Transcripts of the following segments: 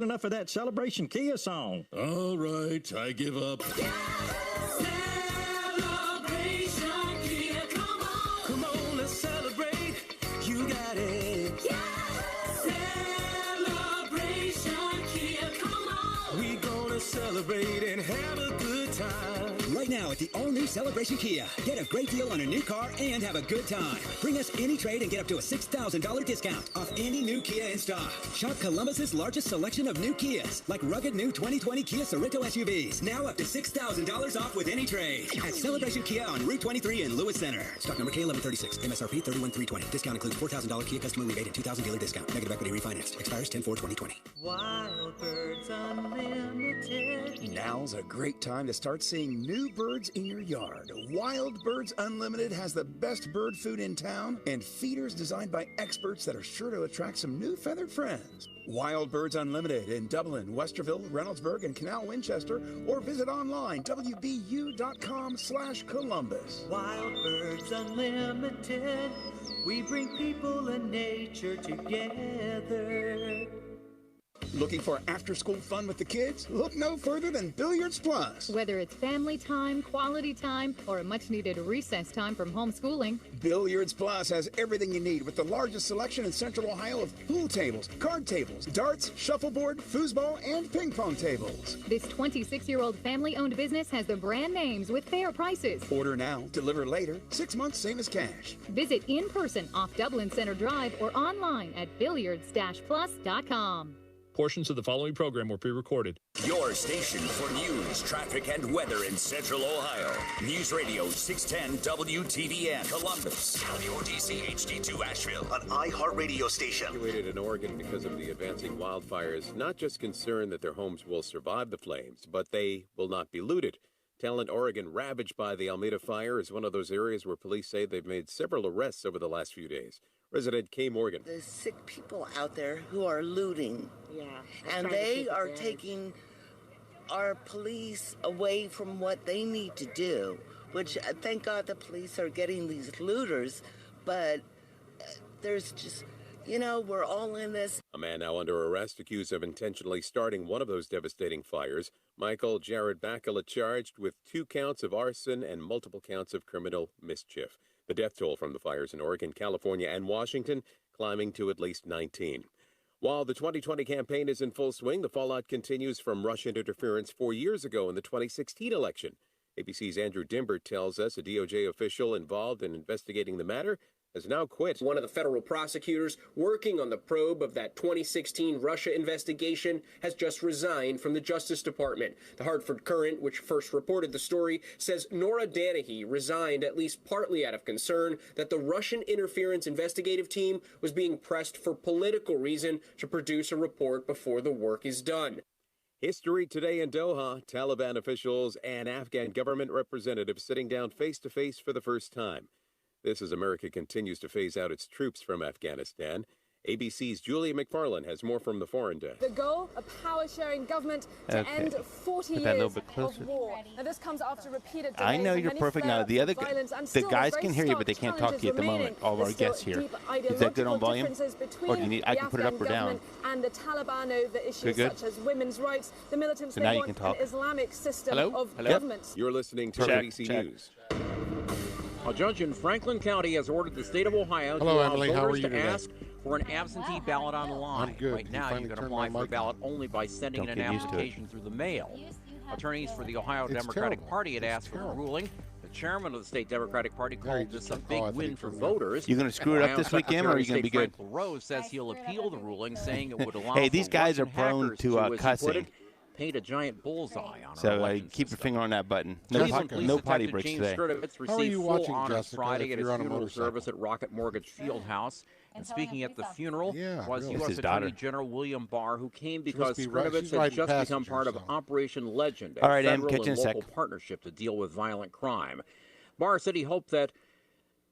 Enough of that Celebration Kia song. All right, I give up. Celebration Kia, come on. Come on, let's celebrate. You got it. Celebration Kia, come on. We gonna celebrate and have a good time. Right now at the all-new Celebration Kia, get a great deal on a new car and have a good time. Bring us any trade and get up to a $6,000 discount off any new Kia in stock. Shop Columbus's largest selection of new Kias, like rugged new 2020 Kia Sorento SUVs. Now up to $6,000 off with any trade. At Celebration Kia on Route 23 in Lewis Center. Stock number K1136, MSRP 31,320. Discount includes $4,000 Kia customer rebate and $2,000 dealer discount. Negative equity refinanced. Expires 10/4/2020. Wild Birds Unlimited. Now's a great time to start seeing new birds in your yard. Wild Birds Unlimited has the best bird food in town and feeders designed by experts that are sure to attract some new feathered friends. Wild Birds Unlimited in Dublin, Westerville, Reynoldsburg, and Canal Winchester, or visit online wbu.com/Columbus. Wild Birds Unlimited. We bring people and nature together. Looking for after-school fun with the kids? Look no further than Billiards Plus. Whether it's family time, quality time, or a much-needed recess time from homeschooling, Billiards Plus has everything you need with the largest selection in Central Ohio of pool tables, card tables, darts, shuffleboard, foosball, and ping pong tables. this 26-year-old family-owned business has the brand names with fair prices. Order now, deliver later, 6 months same as cash. Visit in person off Dublin Center Drive or online at billiards-plus.com. Portions of the following program were pre-recorded. Your station for news, traffic, and weather in Central Ohio. News Radio 610 WTVN Columbus. WOTC HD2 Asheville. An iHeartRadio station. Evacuated in Oregon because of the advancing wildfires, not just concerned that their homes will survive the flames, but they will not be looted. Talent, Oregon, ravaged by the Almeda fire, is one of those areas where police say they've made several arrests over the last few days. Resident Kay Morgan. There's sick people out there who are looting. Yeah. And they are taking our police away from what they need to do, which thank God the police are getting these looters, but there's just, we're all in this. A man now under arrest accused of intentionally starting one of those devastating fires. Michael Jared Bakala charged with 2 counts of arson and multiple counts of criminal mischief. The death toll from the fires in Oregon, California, and Washington climbing to at least 19. While the 2020 campaign is in full swing, the fallout continues from Russian interference 4 years ago in the 2016 election. ABC's Andrew Dimbert tells us a DOJ official involved in investigating the matter has now quit. One of the federal prosecutors working on the probe of that 2016 Russia investigation has just resigned from the Justice Department. The Hartford Courant, which first reported the story, says Nora Danahy resigned at least partly out of concern that the Russian interference investigative team was being pressed for political reason to produce a report before the work is done. History today in Doha, Taliban officials and Afghan government representatives sitting down face-to-face for the first time. This as America continues to phase out its troops from Afghanistan. ABC's Julia McFarlane has more from the foreign desk. The goal, a power-sharing government to end 40 years of war. Now, this comes after repeated delays. I know you're perfect now. The guys can hear you, but they can't talk to you at the moment. All our guests here. Is that good on volume? Or do you need? I can put it up or down. And the Taliban over issues such as women's rights. The militants so now you want can talk. an Islamic system of government. You're listening to ABC News. A judge in Franklin County has ordered the state of Ohio to allow voters to ask for an absentee ballot online. Right now, you can apply for a ballot only by sending in an application through the mail. Attorneys for the Ohio Democratic Party had asked for a ruling. The chairman of the state Democratic Party called this a big win for voters. You going to screw it up this weekend, or are you going to be good? Frank LaRose says he'll appeal the ruling, saying it would allow hey, these guys are prone to cussing. Paint a giant bullseye on so keep your finger on that button. No potty breaks today. How are you watching, Jessica, Friday at his funeral service at Rocket Mortgage Fieldhouse? And speaking at the funeral was U.S. Attorney General William Barr, who came because Scrinovitz had just become part of Operation Legend, a federal and local partnership to deal with violent crime. Barr said he hoped that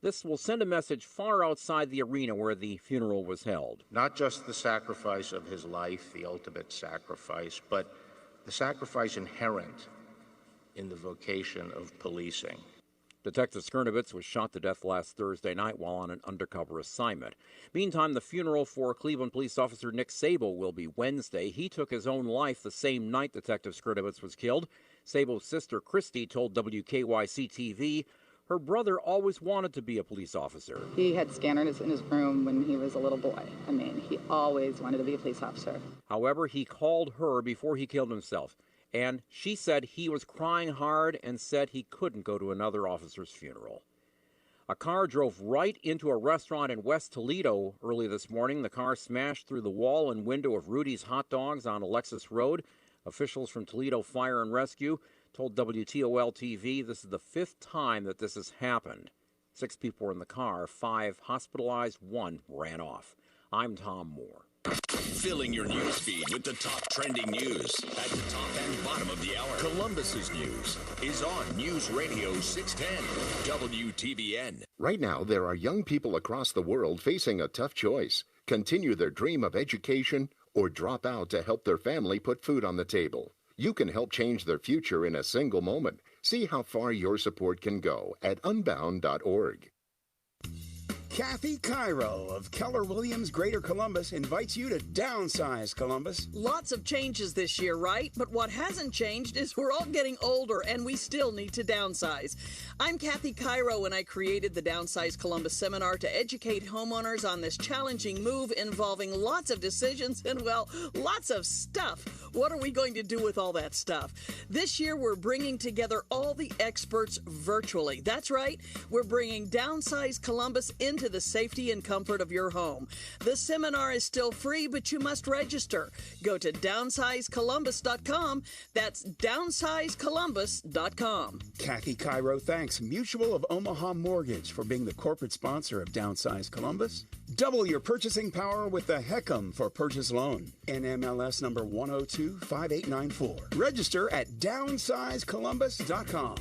this will send a message far outside the arena where the funeral was held. Not just the sacrifice of his life, the ultimate sacrifice, but the sacrifice inherent in the vocation of policing. Detective Skirnovitz was shot to death last Thursday night while on an undercover assignment. Meantime, the funeral for Cleveland police officer Nick Sable will be Wednesday. He took his own life the same night Detective Skirnovitz was killed. Sable's sister, Christy, told WKYC-TV her brother always wanted to be a police officer. He had scanners in his room when he was a little boy. I mean, he always wanted to be a police officer. However, he called her before he killed himself, and she said he was crying hard and said he couldn't go to another officer's funeral. A car drove right into a restaurant in West Toledo early this morning. The car smashed through the wall and window of Rudy's Hot Dogs on Alexis Road. Officials from Toledo Fire and Rescue told WTOL-TV this is the 5th time that this has happened. 6 people were in the car, 5 hospitalized, 1 ran off. I'm Tom Moore. Filling your news feed with the top trending news at the top and bottom of the hour. Columbus's news is on News Radio 610 WTVN. Right now, there are young people across the world facing a tough choice. Continue their dream of education or drop out to help their family put food on the table. You can help change their future in a single moment. See how far your support can go at unbound.org. Kathy Cairo of Keller Williams Greater Columbus invites you to Downsize Columbus. Lots of changes this year, right? But what hasn't changed is we're all getting older and we still need to downsize. I'm Kathy Cairo and I created the Downsize Columbus seminar to educate homeowners on this challenging move involving lots of decisions and, well, lots of stuff. What are we going to do with all that stuff? This year we're bringing together all the experts virtually. That's right. We're bringing Downsize Columbus into the safety and comfort of your home. The seminar is still free, but you must register. Go to downsizecolumbus.com. That's downsizecolumbus.com. Kathy Cairo thanks Mutual of Omaha Mortgage for being the corporate sponsor of Downsize Columbus. Double your purchasing power with the HECM for Purchase Loan. NMLS number 1025894. Register at downsizecolumbus.com.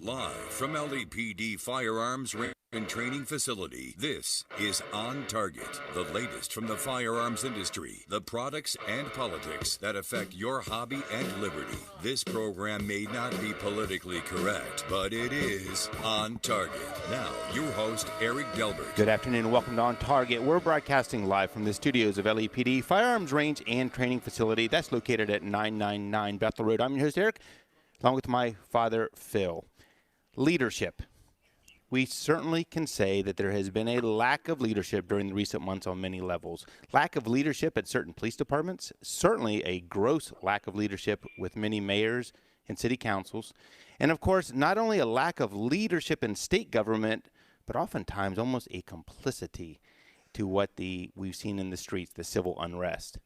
Live from LAPD Firearms and Training Facility, this is On Target, the latest from the firearms industry, the products and politics that affect your hobby and liberty. This program may not be politically correct, but it is On Target. Now, your host, Eric Delbert. Good afternoon and welcome to On Target. We're broadcasting live from the studios of LAPD Firearms Range and Training Facility. That's located at 999 Bethel Road. I'm your host, Eric, along with my father, Phil. Leadership. We certainly can say that there has been a lack of leadership during the recent months on many levels. Lack of leadership at certain police departments, certainly a gross lack of leadership with many mayors and city councils, and of course, not only a lack of leadership in state government, but oftentimes almost a complicity to what we've seen in the streets, the civil unrest.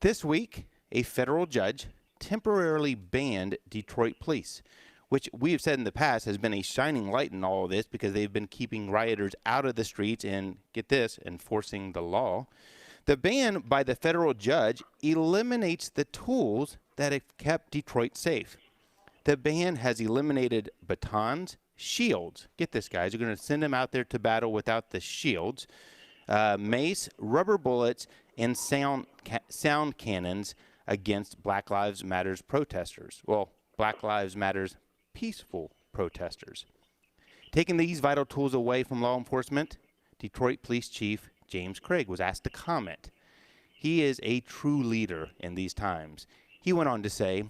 This week, a federal judge temporarily banned Detroit police, which we have said in the past has been a shining light in all of this because they've been keeping rioters out of the streets and, get this, enforcing the law. The ban by the federal judge eliminates the tools that have kept Detroit safe. The ban has eliminated batons, shields. Get this, guys. You're going to send them out there to battle without the shields. Mace, rubber bullets, and sound cannons against Black Lives Matters protesters. Well, Black Lives Matters peaceful protesters. Taking these vital tools away from law enforcement, Detroit Police Chief James Craig was asked to comment. He is a true leader in these times. He went on to say,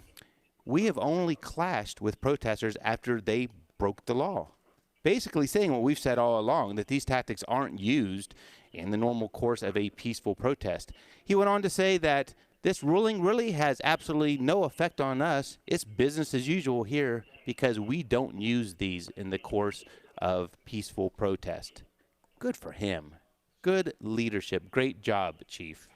"We have only clashed with protesters after they broke the law." Basically saying what we've said all along, that these tactics aren't used in the normal course of a peaceful protest. He went on to say that this ruling really has absolutely no effect on us. It's business as usual here because we don't use these in the course of peaceful protest. Good for him. Good leadership. Great job, Chief.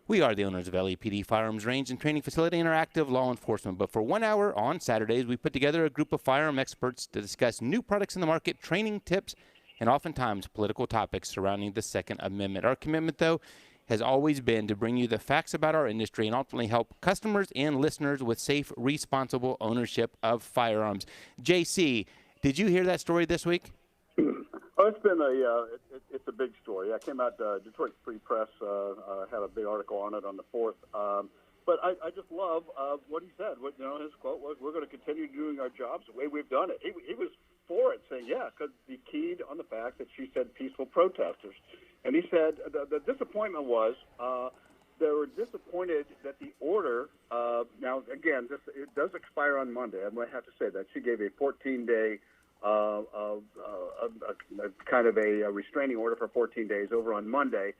We are the owners of LAPD Firearms Range and Training Facility and are active law enforcement. But for 1 hour on Saturdays, we put together a group of firearm experts to discuss new products in the market, training tips, and oftentimes political topics surrounding the Second Amendment. Our commitment, though, has always been to bring you the facts about our industry and ultimately help customers and listeners with safe, responsible ownership of firearms. JC, did you hear that story this week? Oh, it's been it's a big story. I came out, Detroit Free Press had a big article on it on the 4th. But I just love what he said. What, his quote was, "We're going to continue doing our jobs the way we've done it." He was for it, saying, "Yeah," because he keyed on the fact that she said peaceful protesters, and he said the disappointment was they were disappointed that the order. Now, again, it does expire on Monday. I might have to say that she gave a 14-day. Kind of a restraining order for 14 days over on Monday.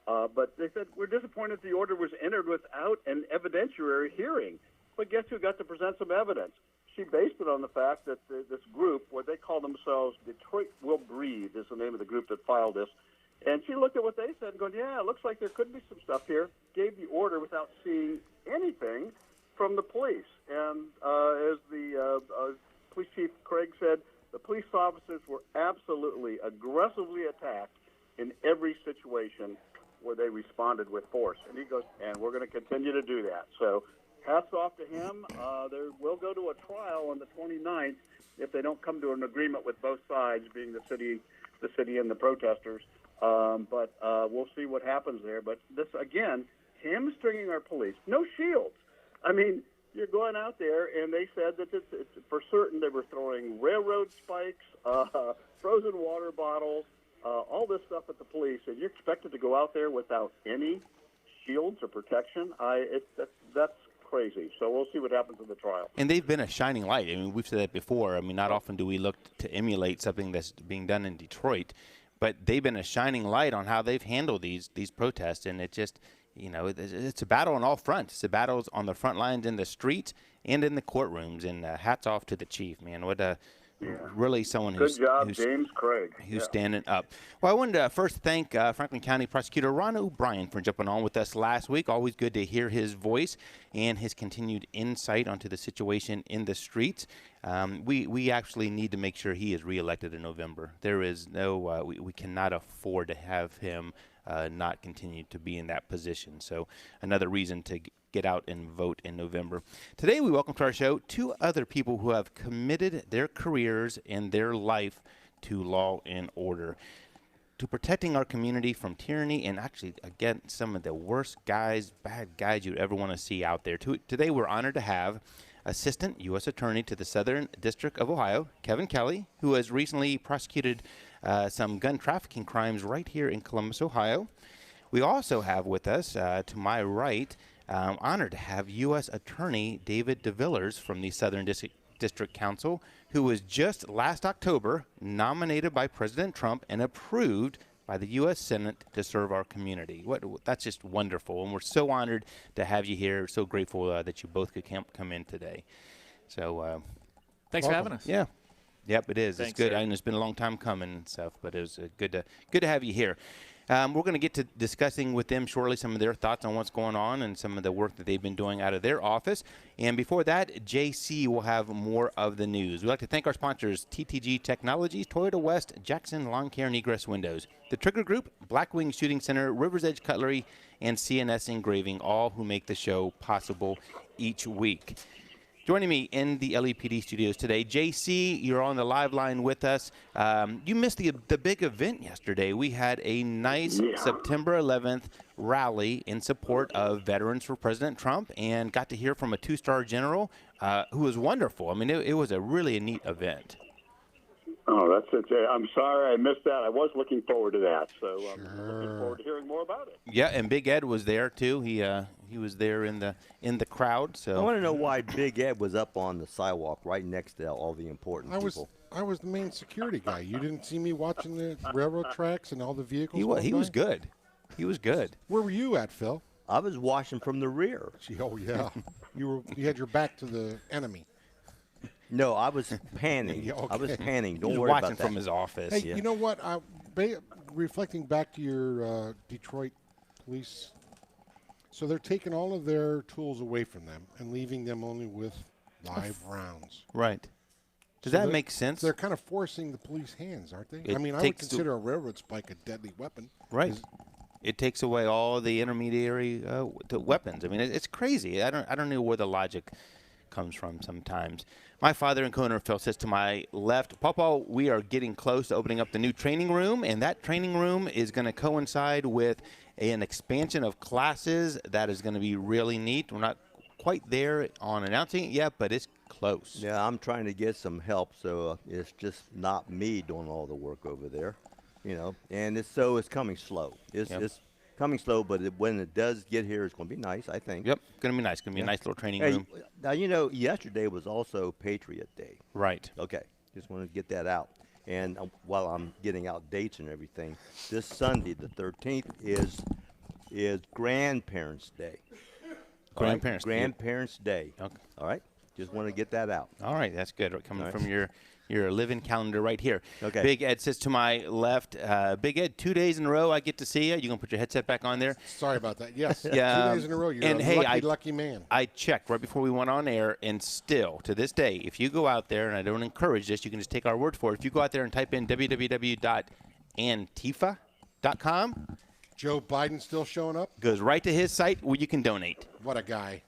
But they said, we're disappointed the order was entered without an evidentiary hearing. But guess who got to present some evidence? She based it on the fact that this group, what they call themselves Detroit Will Breathe, is the name of the group that filed this. And she looked at what they said and going, yeah, it looks like there could be some stuff here. Gave the order without seeing anything from the police. And as the police chief Craig said, the police officers were absolutely aggressively attacked in every situation where they responded with force. And he goes, and we're going to continue to do that. So hats off to him. There will go to a trial on the 29th if they don't come to an agreement with both sides, being the city and the protesters. But we'll see what happens there. But this, again, hamstringing our police. No shields. I mean, you're going out there, and they said that it's for certain they were throwing railroad spikes, frozen water bottles, all this stuff at the police, and you're expected to go out there without any shields or protection. That's crazy. So we'll see what happens in the trial. And they've been a shining light. I mean, we've said that before. I mean, not often do we look to emulate something that's being done in Detroit, but they've been a shining light on how they've handled these protests, and it just – it's a battle on all fronts. It's a battle on the front lines in the streets and in the courtrooms. And hats off to the chief, man. What really someone who's James Craig. Who's standing up. Well, I wanted to first thank Franklin County Prosecutor Ron O'Brien for jumping on with us last week. Always good to hear his voice and his continued insight onto the situation in the streets. We actually need to make sure he is reelected in November. There is no we cannot afford to have him not continue to be in that position. So another reason to get out and vote in November. Today we welcome to our show two other people who have committed their careers and their life to law and order, to protecting our community from tyranny and actually, again, some of the worst guys, bad guys you'd ever want to see out there. Today we're honored to have Assistant U.S. Attorney to the Southern District of Ohio, Kevin Kelly, who has recently prosecuted some gun trafficking crimes right here in Columbus, Ohio. We also have with us, to my right, honored to have U.S. Attorney David DeVillers from the Southern District Council, who was just last October nominated by President Trump and approved by the U.S. Senate to serve our community. That's just wonderful, and we're so honored to have you here. So grateful that you both could come in today. So thanks for having us. Yeah. Yep, it is. Thanks, it's good. sir. I know it's been a long time coming and stuff, but it was good to have you here. We're going to get to discussing with them shortly some of their thoughts on what's going on and some of the work that they've been doing out of their office. And before that, JC will have more of the news. We'd like to thank our sponsors, TTG Technologies, Toyota West, Jackson Lawn Care and Egress Windows, The Trigger Group, Blackwing Shooting Center, River's Edge Cutlery, and CNS Engraving, all who make the show possible each week. Joining me in the LEPD studios today, JC, you're on the live line with us. You missed the big event yesterday. We had a nice September 11th rally in support of Veterans for President Trump and got to hear from a two-star general who was wonderful. I mean, it was a really neat event. Oh, that's it. I'm sorry I missed that. I was looking forward to that, so I'm looking forward to hearing more about it. Yeah, and Big Ed was there too. He was there in the crowd. So I want to know why Big Ed was up on the sidewalk right next to all the important people. I was the main security guy. You didn't see me watching the railroad tracks and all the vehicles. He was good. He was good. Where were you at, Phil? I was watching from the rear. Oh yeah, you had your back to the enemy. No, I was panning. Yeah, okay. I was panning. Don't He was worry watching about that. from his office. Hey, you know what? Reflecting back to your Detroit police, so they're taking all of their tools away from them and leaving them only with live rounds. Right. Does that make sense? They're kind of forcing the police hands, aren't they? I would consider a railroad spike a deadly weapon. Right. It takes away all the intermediary the weapons. I mean, it's crazy. I don't know where the logic comes from sometimes. My father in Connerville sits to my left. Papa, we are getting close to opening up the new training room, and that training room is going to coincide with an expansion of classes that is going to be really neat. We're not quite there on announcing it yet, but it's close. Yeah, I'm trying to get some help, so it's just not me doing all the work over there, and it's coming slow. It's coming slow, but when it does get here, it's going to be nice, I think. Yep, going to be nice. Going to be a nice little training room. Now, yesterday was also Patriot Day. Right. Okay, just wanted to get that out. And while I'm getting out dates and everything, this Sunday, the 13th, is Grandparents' Day. Grandparents' Day. Okay. All right. Just want to get that out. All right. That's good. Coming from your living calendar right here. Okay. Big Ed sits to my left. Big Ed, 2 days in a row I get to see you. You going to put your headset back on there? Sorry about that. Yes. Yeah. 2 days in a row. You're lucky man. I checked right before we went on air, and still, to this day, if you go out there, and I don't encourage this, you can just take our word for it. If you go out there and type in www.antifa.com. Joe Biden still showing up? Goes right to his site where you can donate. What a guy.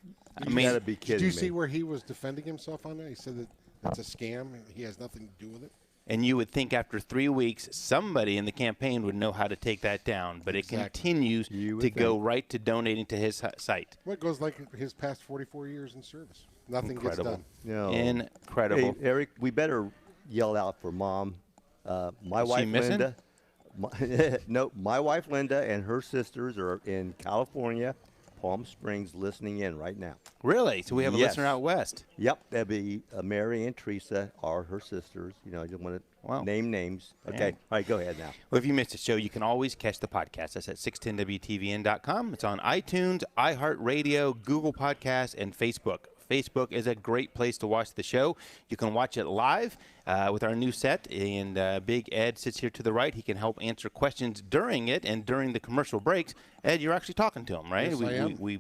You gotta be kidding me. Did you see where he was defending himself on that? He said that it's a scam and he has nothing to do with it. And you would think after 3 weeks, somebody in the campaign would know how to take that down. But it continues to go right to donating to his site. Well, it goes like his past 44 years in service. Nothing gets done. Incredible. Hey, Eric, we better yell out for Mom. My wife, Linda. My wife Linda and her sisters are in California, Palm Springs, listening in right now. Really? So we have a listener out west. Yep, that'd be Mary and Teresa are her sisters. I just want to name names. Okay, all right, go ahead now. Well, if you missed the show, you can always catch the podcast. That's at 610WTVN.com. It's on iTunes, iHeartRadio, Google Podcasts, and Facebook. Facebook is a great place to watch the show. You can watch it live with our new set, and Big Ed sits here to the right. He can help answer questions during it and during the commercial breaks. Ed, you're actually talking to him, right? Yes, I am. We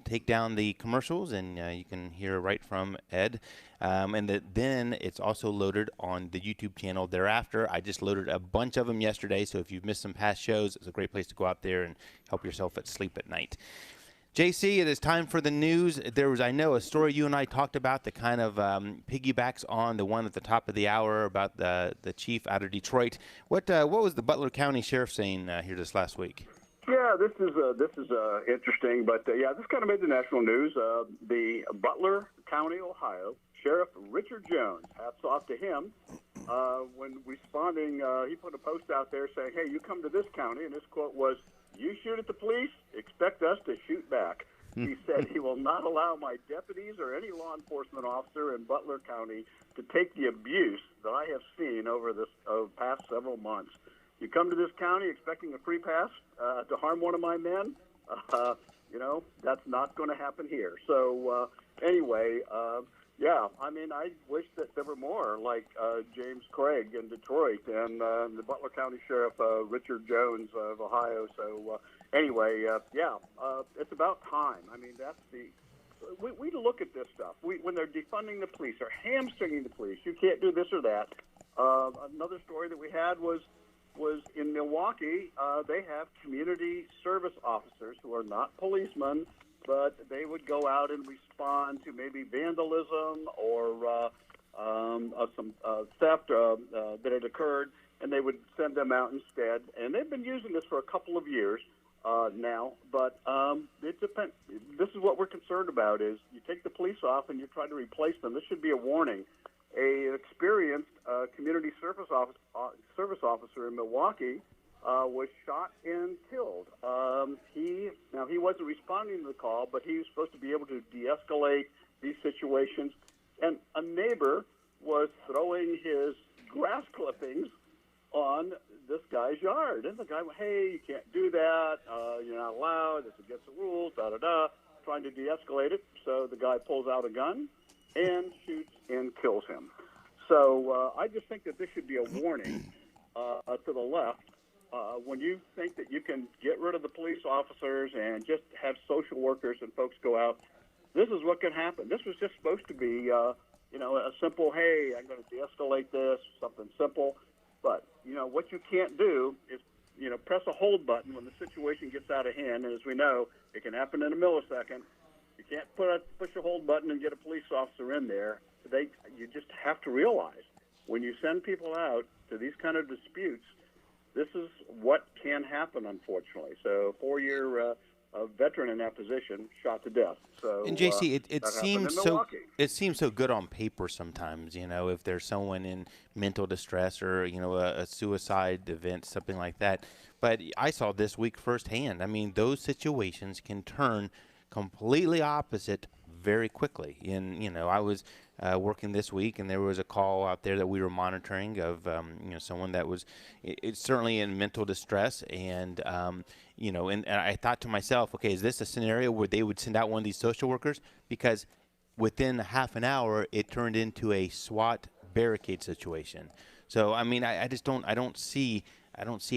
take down the commercials, and you can hear right from Ed. Then it's also loaded on the YouTube channel thereafter. I just loaded a bunch of them yesterday, so if you've missed some past shows, it's a great place to go out there and help yourself sleep at night. JC, it is time for the news. There was, I know, a story you and I talked about that kind of piggybacks on the one at the top of the hour about the chief out of Detroit. What was the Butler County Sheriff saying here this last week? Yeah, this is interesting, but this kind of made the national news. The Butler County, Ohio Sheriff Richard Jones, hats off to him. When responding, he put a post out there saying, "Hey, you come to this county," and his quote was, "You shoot at the police, expect us to shoot back." He said he will not allow my deputies or any law enforcement officer in Butler County to take the abuse that I have seen over this past several months. You come to this county expecting a free pass to harm one of my men, that's not going to happen here. So anyway, I wish that there were more like James Craig in Detroit and the Butler County Sheriff Richard Jones of Ohio. So it's about time. I mean, we look at this stuff. When they're defunding the police or hamstringing the police, you can't do this or that. Another story that we had was in Milwaukee. They have community service officers who are not policemen, but they would go out and respond to maybe vandalism or some theft that had occurred, and they would send them out instead. And they've been using this for a couple of years now, but it depends. This is what we're concerned about: is you take the police off and you try to replace them. This should be a warning. An experienced community service officer in Milwaukee was shot and killed. He wasn't responding to the call, but he was supposed to be able to de-escalate these situations. And a neighbor was throwing his grass clippings on this guy's yard. And the guy went, "Hey, you can't do that. You're not allowed. It's against the rules, da-da-da," trying to de-escalate it. So the guy pulls out a gun and shoots and kills him. So I just think that this should be a warning to the left. When you think that you can get rid of the police officers and just have social workers and folks go out, this is what can happen. This was just supposed to be, a simple, "Hey, I'm going to de-escalate this," something simple. But, what you can't do is, press a hold button when the situation gets out of hand. And as we know, it can happen in a millisecond. You can't push a hold button and get a police officer in there. You just have to realize when you send people out to these kind of disputes, this is what can happen, unfortunately. So 4-year veteran in that position shot to death. So and JC, it seems so good on paper sometimes. If there's someone in mental distress or a suicide event, something like that. But I saw this week firsthand. I mean, those situations can turn completely opposite very quickly. And I was working this week, and there was a call out there that we were monitoring of someone that was it's certainly in mental distress, and and I thought to myself, okay, is this a scenario where they would send out one of these social workers? Because within half an hour, it turned into a SWAT barricade situation. So I mean, I don't see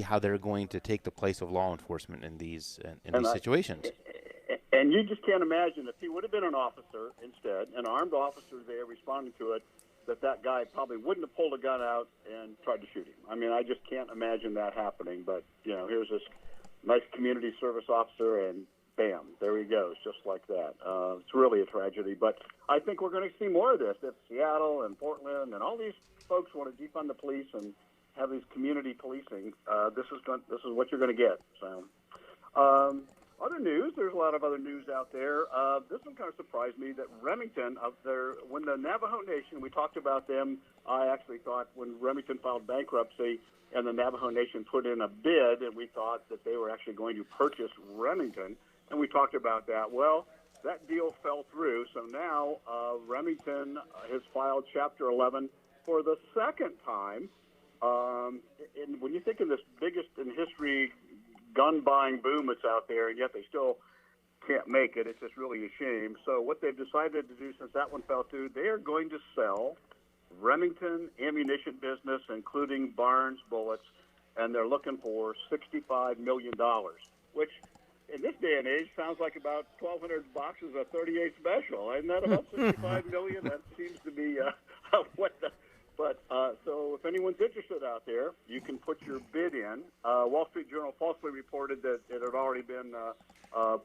how they're going to take the place of law enforcement in these situations. And you just can't imagine if he would have been an officer instead, an armed officer there responding to it, that guy probably wouldn't have pulled a gun out and tried to shoot him. I mean, I just can't imagine that happening. But, here's this nice community service officer, and bam, there he goes, just like that. It's really a tragedy. But I think we're going to see more of this. If Seattle and Portland and all these folks want to defund the police and have these community policing, this is what you're going to get. So. Other news, there's a lot of other news out there. This one kind of surprised me that Remington, when the Navajo Nation, we talked about them, I actually thought when Remington filed bankruptcy and the Navajo Nation put in a bid, and we thought that they were actually going to purchase Remington, and we talked about that. Well, that deal fell through, so now Remington has filed Chapter 11 for the second time. And when you think of this biggest in history gun buying boom that's out there, and yet they still can't make it. It's just really a shame. So what they've decided to do since that one fell through, they are going to sell Remington ammunition business, including Barnes bullets, and they're looking for $65 million, which in this day and age sounds like about 1,200 boxes of 38 Special. Isn't that about $65 million? That seems to be what the... But so if anyone's interested out there, you can put your bid in. Wall Street Journal falsely reported that it had already been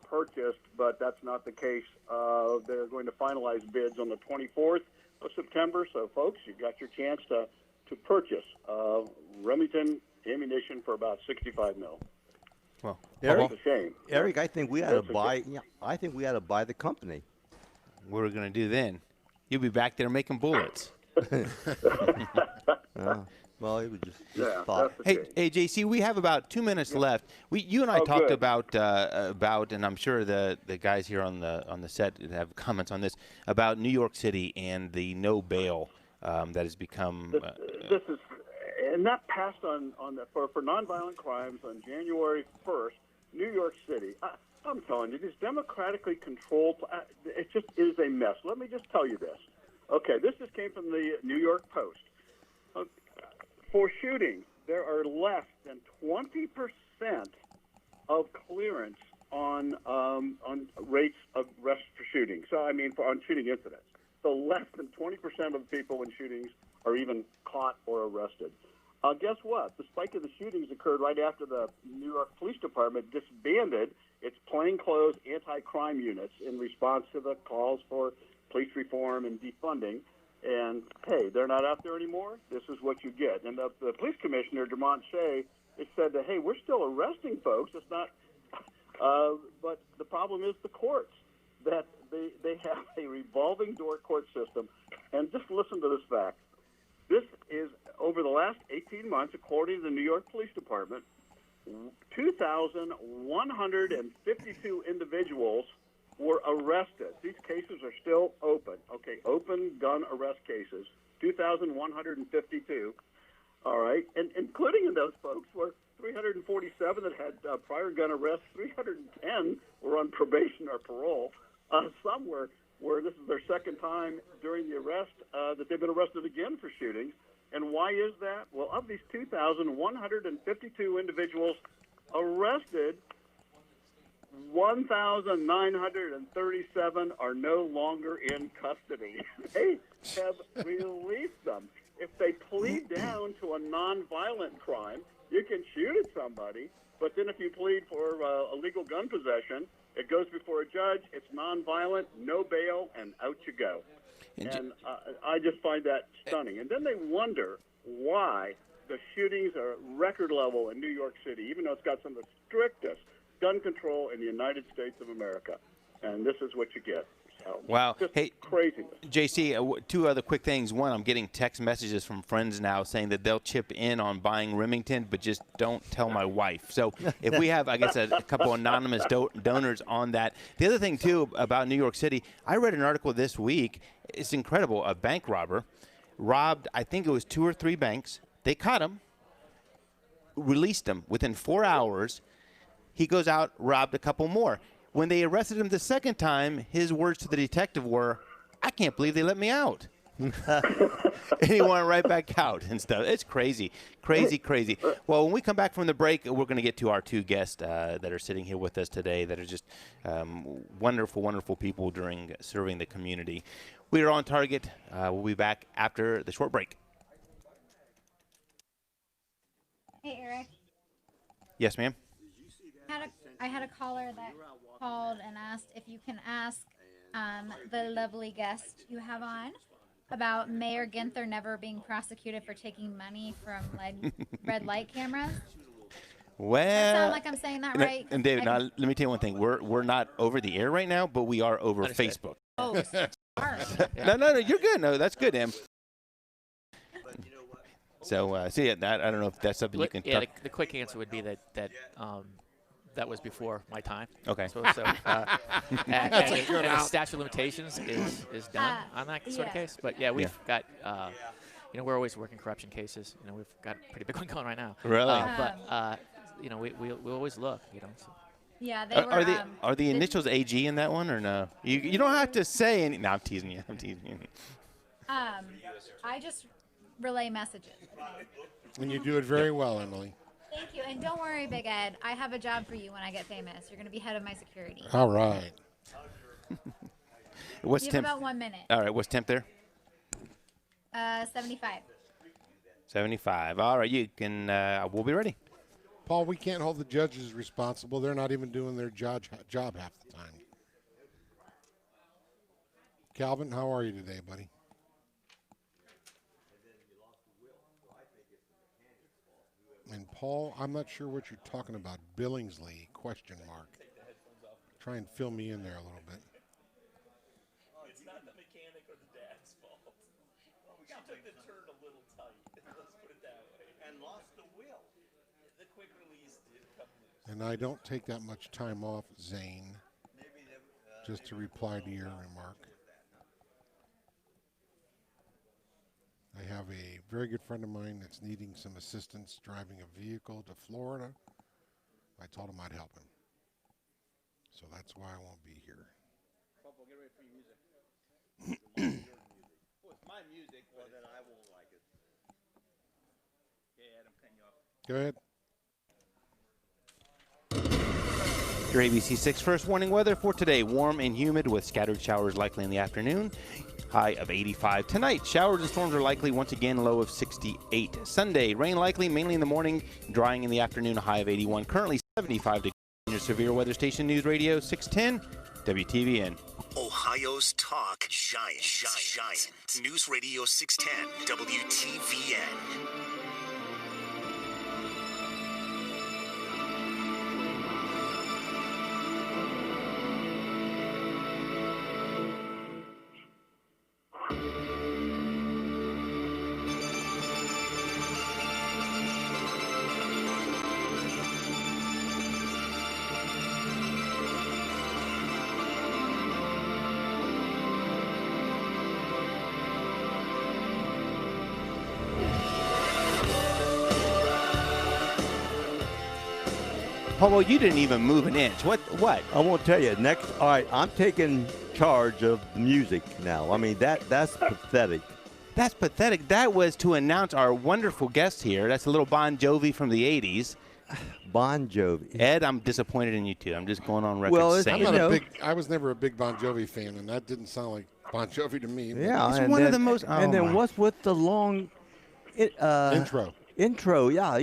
purchased, but that's not the case. They're going to finalize bids on the 24th of September. So, folks, you've got your chance to purchase Remington ammunition for about $65 million. Well, Eric, it's a shame. Eric, I think we ought to buy. Yeah, I think we ought to buy the company. What are we going to do then? You'll be back there making bullets. Well, it was just thought. Hey, JC, we have about 2 minutes left. You and I talked about, and I'm sure the guys here on the set have comments on this, about New York City and the no bail that has become. This is, and that passed for nonviolent crimes on January 1st, New York City. I'm telling you, this democratically controlled. It just is a mess. Let me just tell you this. Okay, this just came from the New York Post. For shootings, there are less than 20% of clearance on rates of arrest for shootings. So, I mean, on shooting incidents. So less than 20% of the people in shootings are even caught or arrested. Guess what? The spike of the shootings occurred right after the New York Police Department disbanded its plainclothes anti-crime units in response to the calls for police reform and defunding. And, hey, they're not out there anymore. This is what you get. And the police commissioner, Dermont Shea, has said that, hey, we're still arresting folks. It's not but the problem is the courts, that they have a revolving door court system. And just listen to this fact. This is, over the last 18 months, according to the New York Police Department, 2,152 individuals were arrested. These cases are still open. Okay, open gun arrest cases, 2,152. All right, and including in those folks were 347 that had prior gun arrests, 310 were on probation or parole. Some were this is their second time during the arrest that they've been arrested again for shootings. And why is that? Well, of these 2,152 individuals arrested, 1,937 are no longer in custody. They have released them. If they plead down to a nonviolent crime, you can shoot at somebody, but then if you plead for illegal gun possession, it goes before a judge, it's nonviolent, no bail, and out you go. And I just find that stunning. And then they wonder why The shootings are record level in New York City, even though it's got some of the strictest gun control in the United States of America. And this is what you get. So, wow. Just hey, craziness. JC, two other quick things. One, I'm getting text messages from friends now saying that they'll chip in on buying Remington, but just don't tell my wife. So if we have, I guess, a couple anonymous donors on that. The other thing, too, about New York City, I read an article this week. It's incredible. A bank robber robbed, I think it was 2 or 3 banks. They caught him, released him within 4 hours. He goes out, robbed a couple more. When they arrested him the second time, his words to the detective were, "I can't believe they let me out." And he went right back out and stuff. It's crazy, crazy, crazy. Well, when we come back from the break, we're going to get to our 2 guests that are sitting here with us today that are just wonderful, wonderful people during serving the community. We are on target. We'll be back after the short break. Hey, Eric. Yes, ma'am. I had a caller that called and asked if you can ask the lovely guest you have on about Mayor Ginther never being prosecuted for taking money from red light cameras. Well, does that sound like I'm saying that right? And David, now, let me tell you one thing. We're not over the air right now, but we are over Facebook. Oh, sorry. No, you're good. No, that's good, Em. So, I don't know if that's something you can talk. The quick answer would be that that was before my time. Okay. So and statute of limitations is done on that sort of case. But yeah, we've got we're always working corruption cases. We've got a pretty big one going right now. Really? We always look. So. Yeah, they are the initials AG in that one or no? You don't have to say any. No, I'm teasing you. I just relay messages. And you do it very well, Emily. Thank you. And don't worry, Big Ed. I have a job for you when I get famous. You're going to be head of my security. All right. What's you temp? have about 1 minute. All right. What's temp there? 75. 75. All right. You can. We'll be ready. Paul, we can't hold the judges responsible. They're not even doing their job half the time. Calvin, how are you today, buddy? And Paul, I'm not sure what you're talking about. Billingsley, ? Try and fill me in there a little bit. It's not the mechanic or the dad's fault. She took the turn a little tight. Let's put it that way. And lost the wheel. The quick release did come loose. And I don't take that much time off, Zane, just to reply to your remark. I have a very good friend of mine that's needing some assistance driving a vehicle to Florida. I told him I'd help him. So that's why I won't be here. Papa, get ready for your music. Well, it's my music, well, then I won't like it. Yeah, Adam, cut you off. Your ABC 6 first warning weather for today. Warm and humid with scattered showers likely in the afternoon. High of 85. Tonight, showers and storms are likely once again, low of 68. Sunday, rain likely mainly in the morning, drying in the afternoon, a high of 81. Currently 75 degrees. Your severe weather station News Radio 610 WTVN. Ohio's talk giant. News Radio 610 WTVN. Paul, you didn't even move an inch. What? I won't tell you. Next, all right, I'm taking charge of the music now. I mean, that's pathetic. That's pathetic. That was to announce our wonderful guest here. That's a little Bon Jovi from the 80s. Bon Jovi. Ed, I'm disappointed in you, too. I'm just going on record saying I was never a big Bon Jovi fan, and that didn't sound like Bon Jovi to me. Yeah, it's one of the most. And then what's with the long intro? Intro, yeah.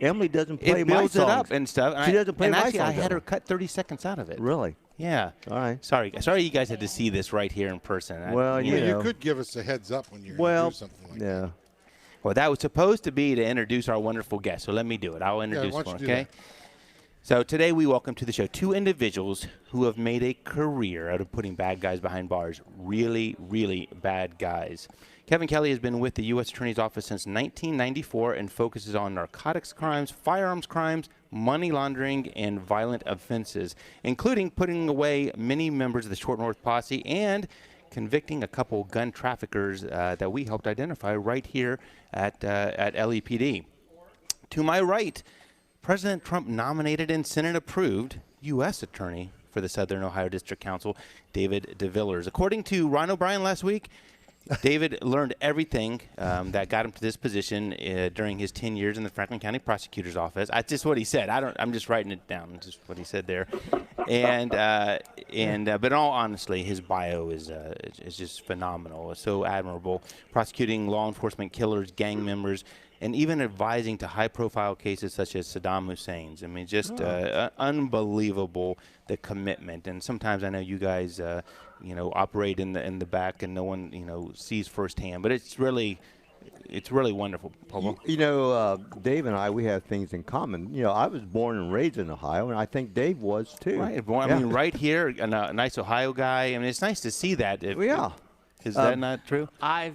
Emily doesn't play it my builds songs. it up and stuff. She doesn't play and my actually, songs. I had her cut 30 seconds out of it. Really? Yeah. All right. Sorry you guys had to see this right here in person. Well, you could give us a heads up when you're going to do something like that. Well, that was supposed to be to introduce our wonderful guest, so let me do it. I'll introduce one, okay? So today we welcome to the show two individuals who have made a career out of putting bad guys behind bars. Really, really bad guys. Kevin Kelly has been with the U.S. Attorney's Office since 1994 and focuses on narcotics crimes, firearms crimes, money laundering, and violent offenses, including putting away many members of the Short North Posse and convicting a couple gun traffickers that we helped identify right here at LEPD. To my right, President Trump nominated and Senate approved U.S. Attorney for the Southern Ohio District Council, David DeVillers. According to Ron O'Brien last week, David learned everything that got him to this position during his 10 years in the Franklin County Prosecutor's Office. That's just what he said. I'm just writing it down. Just what he said there. But in all honesty, his bio is just phenomenal. It's so admirable. Prosecuting law enforcement killers, gang members, and even advising to high-profile cases such as Saddam Hussein's. I mean, just unbelievable, the commitment. And sometimes I know you guys, operate in the back and no one, sees firsthand. But it's really wonderful, Pablo. Dave and I, we have things in common. I was born and raised in Ohio, and I think Dave was too. Right. I mean, right here, a nice Ohio guy. I mean, it's nice to see that. Is that not true?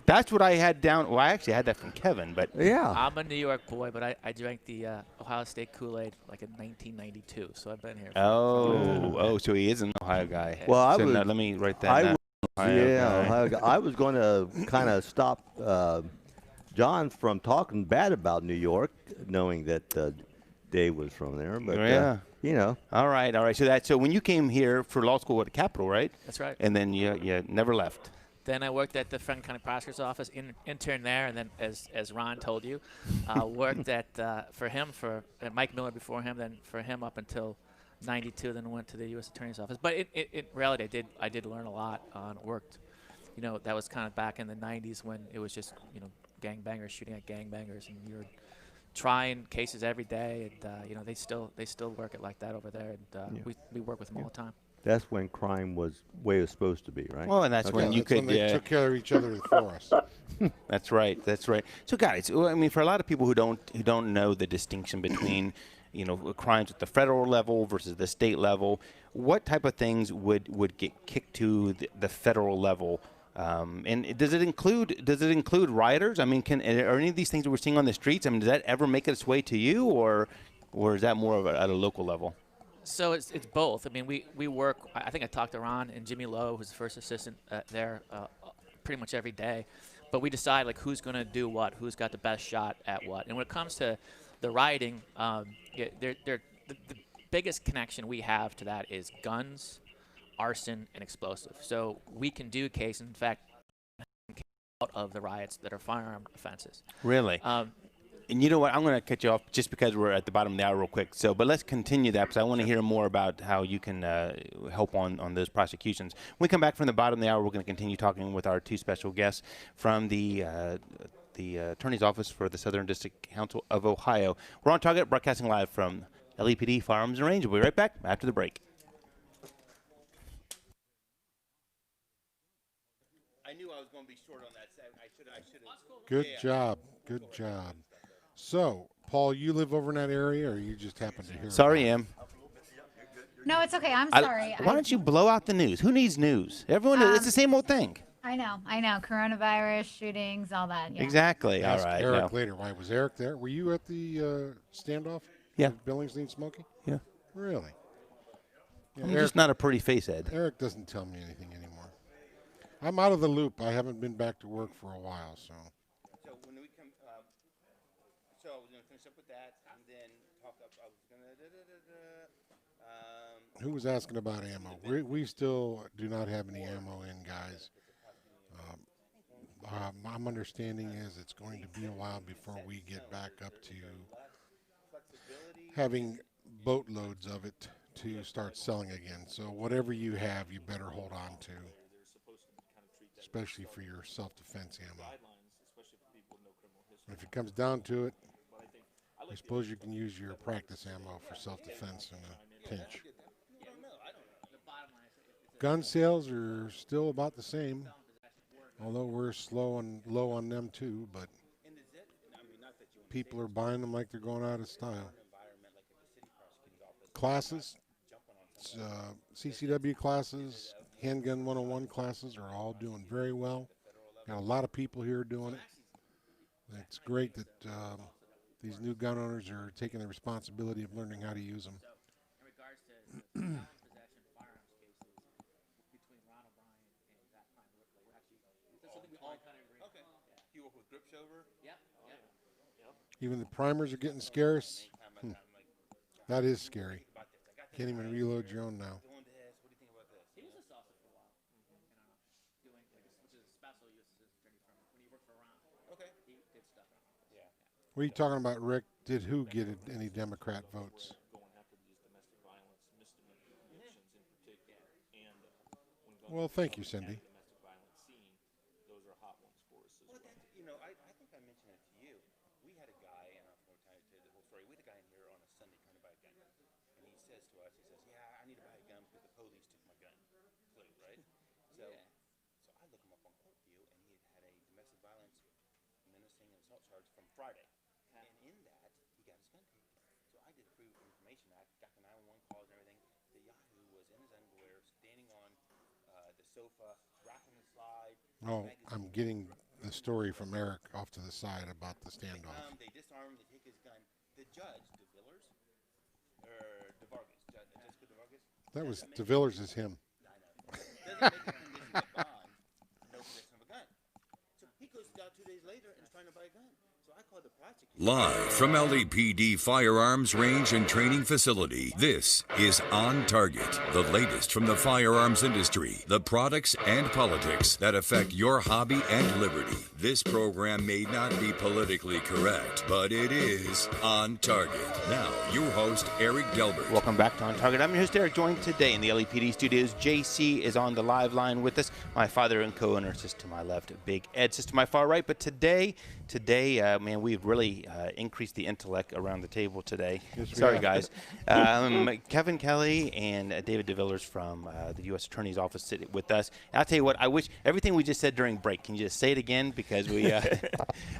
That's what I had down. Well, I actually had that from Kevin, but I'm a New York boy, but I drank the Ohio State Kool-Aid like in 1992, so I've been here. So he is an Ohio guy. Well, let me write that down. Ohio guy. I was going to kind of stop John from talking bad about New York, knowing that Dave was from there. But All right. So when you came here for law school at Capitol, right? That's right. And then you never left. Then I worked at the Franklin County Prosecutor's Office, interned there, and then, as Ron told you, worked at Mike Miller before him, then for him up until '92, then went to the U.S. Attorney's Office. But in reality, I did learn a lot. Worked, that was kind of back in the '90s when it was just gangbangers shooting at gangbangers, and you're trying cases every day, and they still work it like that over there, and we work with them all the time. That's when crime was way it's supposed to be, right? Well, and that's when you could. When they took care of each other for us. That's right. So, guys, I mean, for a lot of people who don't know the distinction between, crimes at the federal level versus the state level, what type of things would get kicked to the federal level? And does it include rioters? I mean, are any of these things that we're seeing on the streets? I mean, does that ever make its way to you, or is that more of at a local level? So it's both. I mean, we work. I think I talked to Ron and Jimmy Lowe, who's the first assistant there, pretty much every day. But we decide who's going to do what, who's got the best shot at what. And when it comes to the rioting, the biggest connection we have to that is guns, arson, and explosives. So we can do cases, in fact, out of the riots that are firearm offenses. Really? And you know what? I'm going to cut you off just because we're at the bottom of the hour real quick. But let's continue that because I want to hear more about how you can help on those prosecutions. When we come back from the bottom of the hour, we're going to continue talking with our two special guests from the Attorney's Office for the Southern District Council of Ohio. We're on target, broadcasting live from LEPD Firearms and Range. We'll be right back after the break. I knew I was going to be short on that. I should have. Good job. So, Paul, you live over in that area, or you just happen to hear? Sorry, Em. No, it's okay. I'm sorry. Why don't you blow out the news? Who needs news? Everyone, it's the same old thing. I know. Coronavirus, shootings, all that. Yeah. Exactly. Ask all right. Eric later. Why was Eric there? Were you at the standoff? Yeah. With Billingsley Smoky? Yeah. Really? Yeah, I'm just not a pretty face, Ed. Eric doesn't tell me anything anymore. I'm out of the loop. I haven't been back to work for a while, so. So when we come, so we're going to finish up with that and then talk up. I was going to. Who was asking about ammo? We still do not have any ammo in, guys. My understanding is it's going to be a while before we get back up to having boatloads of it to start selling again. So whatever you have, you better hold on to, especially for your self-defense ammo. If it comes down to it, I suppose you can use your practice ammo for self-defense in a pinch. Gun sales are still about the same, although we're slow and low on them too, but people are buying them like they're going out of style. Classes, CCW classes, Handgun 101 classes are all doing very well. Got a lot of people here doing it. It's great that these new gun owners are taking the responsibility of learning how to use them. In regards to possession firearms cases between Ron O'Brien and that time, we're actually something we all kind of agree. Okay. Yeah. You work with grip over? Yep. Even the primers are getting scarce. That is scary. Can't even reload your own now. He was a salsa for a while, doing which is a special U.S. attorney from when he worked for Ron. Okay. He did stuff in our office. Yeah. What are you talking about, Rick? Did who get any Democrat votes? Well, thank you, Cindy. I think I mentioned it to you. We had a guy, and I'm going to tell you the whole story. We had a guy in here on a Sunday trying to buy a gun. And he says to us, yeah, I need to buy a gun because the police took my gun. Clue, right? So I look him up on court view, and he had a domestic violence, menacing, and assault charge from Friday. And in that, he got his gun taken. So I did a Freedom of Information Act, got the 911 calls and everything. The Yahoo was in his underwear, standing on the sofa, rocking the slide. Oh, I'm getting the story from Eric off to the side about the standoff. They disarm him, they take his gun. The judge, DeVillers, or DeVargas, Jessica DeVargas? That was DeVillers is him. I know. Doesn't make a condition of bond, no possession of a gun. So he goes out 2 days later and is trying to buy a gun. So I called the prosecutor. Live from LAPD Firearms Range and Training Facility, this is On Target, the latest from the firearms industry, the products and politics that affect your hobby and liberty. This program may not be politically correct, but it is On Target. Now, your host, Eric Delbert. Welcome back to On Target. I'm your host, Eric, joined today in the LAPD studios. JC is on the live line with us. My father and co-owner sits to my left, Big Ed sits to my far right. But today, man, we've really increased the intellect around the table today. Yes, sorry, guys. Kevin Kelly and David DeVillers from the U.S. Attorney's Office sit with us. And I'll tell you what, I wish everything we just said during break, can you just say it again? Because we,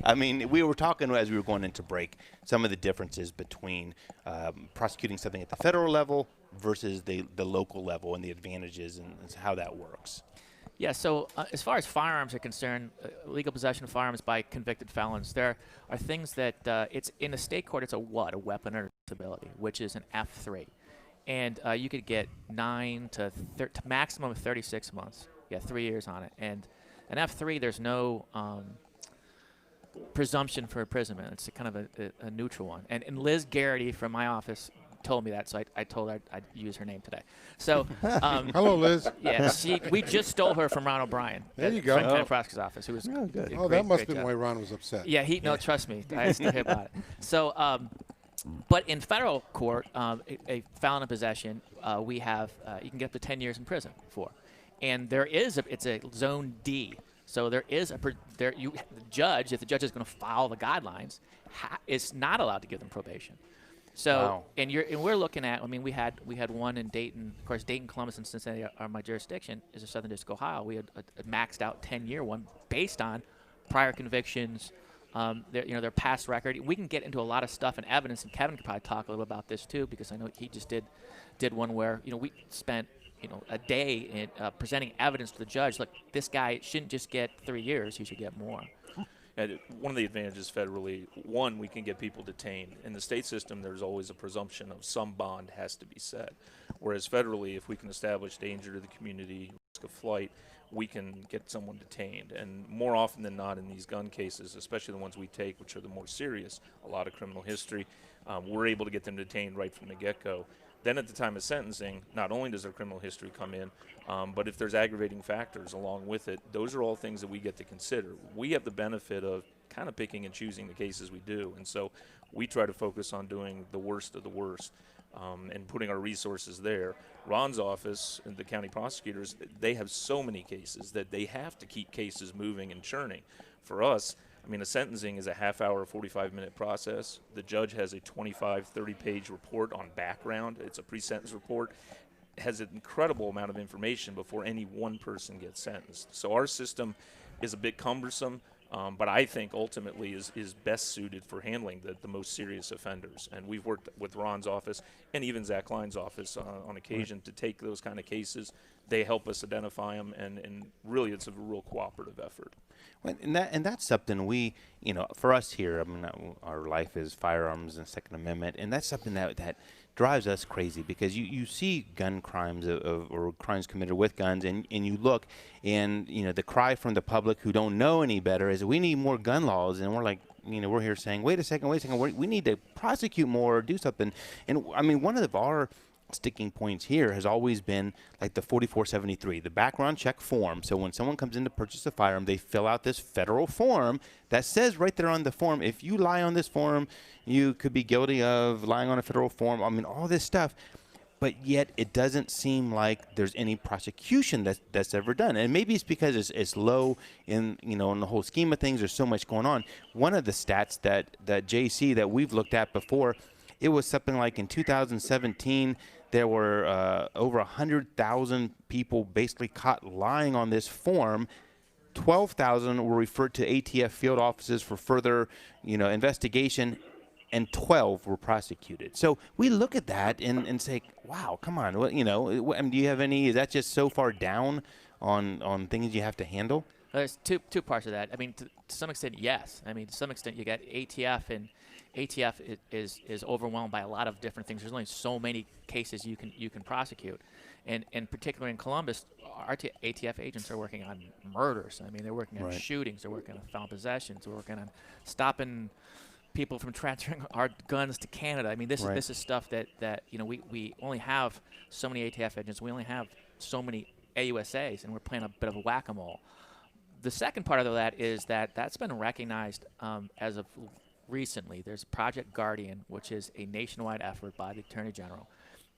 I mean, we were talking as we were going into break, some of the differences between prosecuting something at the federal level versus the local level and the advantages and how that works. Yeah, so as far as firearms are concerned, legal possession of firearms by convicted felons, there are things that it's in a state court, it's a weapon or disability, which is an F3. And you could get 9 to maximum of 36 months. Yeah, 3 years on it. And an F3, there's no presumption for imprisonment. It's kind of a neutral one. And Liz Garrity from my office told me that, so I told her I'd use her name today. So, hello, Liz. Yeah, we just stole her from Ron O'Brien. There you go. Frank County Prosecutor's Office, who was good. Oh, that must have been why Ron was upset. Yeah, no, trust me, I asked him about it. So, but in federal court, a felon in possession, we have you can get up to 10 years in prison for, and it's a zone D. So there is the judge, if the judge is going to follow the guidelines, is not allowed to give them probation. So, wow. and we're looking at, I mean, we had one in Dayton. Of course, Dayton, Columbus, and Cincinnati are my jurisdiction. Is a Southern District of Ohio. We had a maxed out 10-year one based on prior convictions, their past record. We can get into a lot of stuff and evidence, and Kevin could probably talk a little about this too, because I know he just did one where we spent a day in presenting evidence to the judge. Look, this guy shouldn't just get 3 years; he should get more. And one of the advantages federally, one, we can get people detained. In the state system, there's always a presumption of some bond has to be set. Whereas federally, if we can establish danger to the community, risk of flight, we can get someone detained. And more often than not in these gun cases, especially the ones we take, which are the more serious, a lot of criminal history, we're able to get them detained right from the get-go. Then at the time of sentencing, not only does their criminal history come in, but if there's aggravating factors along with it, those are all things that we get to consider. We have the benefit of kind of picking and choosing the cases we do, and so we try to focus on doing the worst of the worst and putting our resources there. Ron's office and the county prosecutors, they have so many cases that they have to keep cases moving and churning. For us, I mean, a sentencing is a half-hour, 45-minute process. The judge has a 25, 30-page report on background. It's a pre-sentence report. It has an incredible amount of information before any one person gets sentenced. So our system is a bit cumbersome, but I think ultimately is best suited for handling the most serious offenders. And we've worked with Ron's office and even Zach Klein's office on occasion to take those kind of cases. They help us identify them, and really it's a real cooperative effort. Well, and that's something we, for us here, I mean, our life is firearms and Second Amendment, and that's something that drives us crazy, because you see gun crimes or crimes committed with guns, and you look, and the cry from the public who don't know any better is, we need more gun laws, and we're like, we're here saying, wait a second, we need to prosecute more or do something. And I mean, one of our sticking points here has always been like the 4473, the background check form. So when someone comes in to purchase a firearm, they fill out this federal form that says right there on the form, if you lie on this form, you could be guilty of lying on a federal form. I mean, all this stuff. But yet it doesn't seem like there's any prosecution that's ever done. And maybe it's because it's low in, in the whole scheme of things. There's so much going on. One of the stats that JC that we've looked at before, it was something like in 2017, there were over 100,000 people basically caught lying on this form. 12,000 were referred to ATF field offices for further, investigation, and 12 were prosecuted. So we look at that and say, wow, come on, do you have any? Is that just so far down on things you have to handle? There's two parts of that. I mean, to some extent, yes. I mean, to some extent, you got ATF, and ATF is overwhelmed by a lot of different things. There's only so many cases you can prosecute, and particularly in Columbus, our ATF agents are working on murders. I mean, they're working on shootings, they're working on felon possessions, they're working on stopping people from transferring our guns to Canada. I mean, this is stuff that we only have so many ATF agents, we only have so many AUSAs, and we're playing a bit of a whack-a-mole. The second part of that is that's been recognized as of recently. There's Project Guardian, which is a nationwide effort by the Attorney General,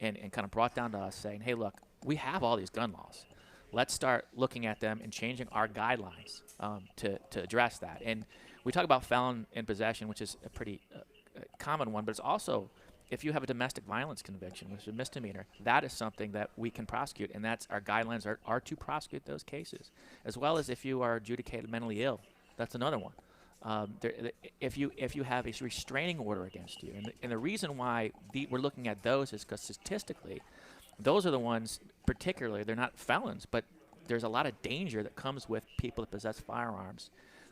and kind of brought down to us saying, hey, look, we have all these gun laws. Let's start looking at them and changing our guidelines to address that. And we talk about felon in possession, which is a pretty common one, but it's also, if you have a domestic violence conviction, which is a misdemeanor, that is something that we can prosecute, and that's our guidelines are to prosecute those cases, as well as if you are adjudicated mentally ill. That's another one. If you have a restraining order against you, and the reason why we're looking at those is because statistically, those are the ones, particularly, they're not felons, but there's a lot of danger that comes with people that possess firearms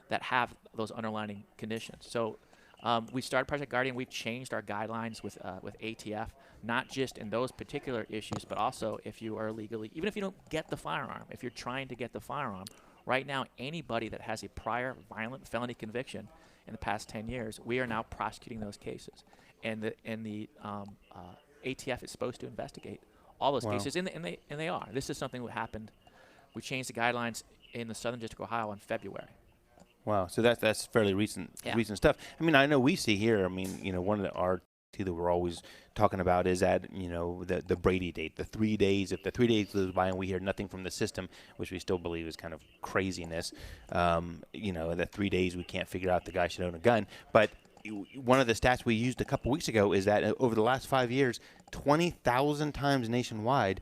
that have those underlying conditions. So we started Project Guardian. We've changed our guidelines with ATF, not just in those particular issues, but also if you are illegally, even if you don't get the firearm, if you're trying to get the firearm, right now anybody that has a prior violent felony conviction in the past 10 years, we are now prosecuting those cases. And the ATF is supposed to investigate all those cases, and they are. This is something that happened. We changed the guidelines in the Southern District of Ohio in February. Wow, so that's fairly recent stuff. I mean, I know we see here. I mean, one of our two that we're always talking about is that the Brady date, the 3 days. If the 3 days goes by and we hear nothing from the system, which we still believe is kind of craziness, that 3 days we can't figure out the guy should own a gun. But one of the stats we used a couple weeks ago is that over the last 5 years, 20,000 times nationwide,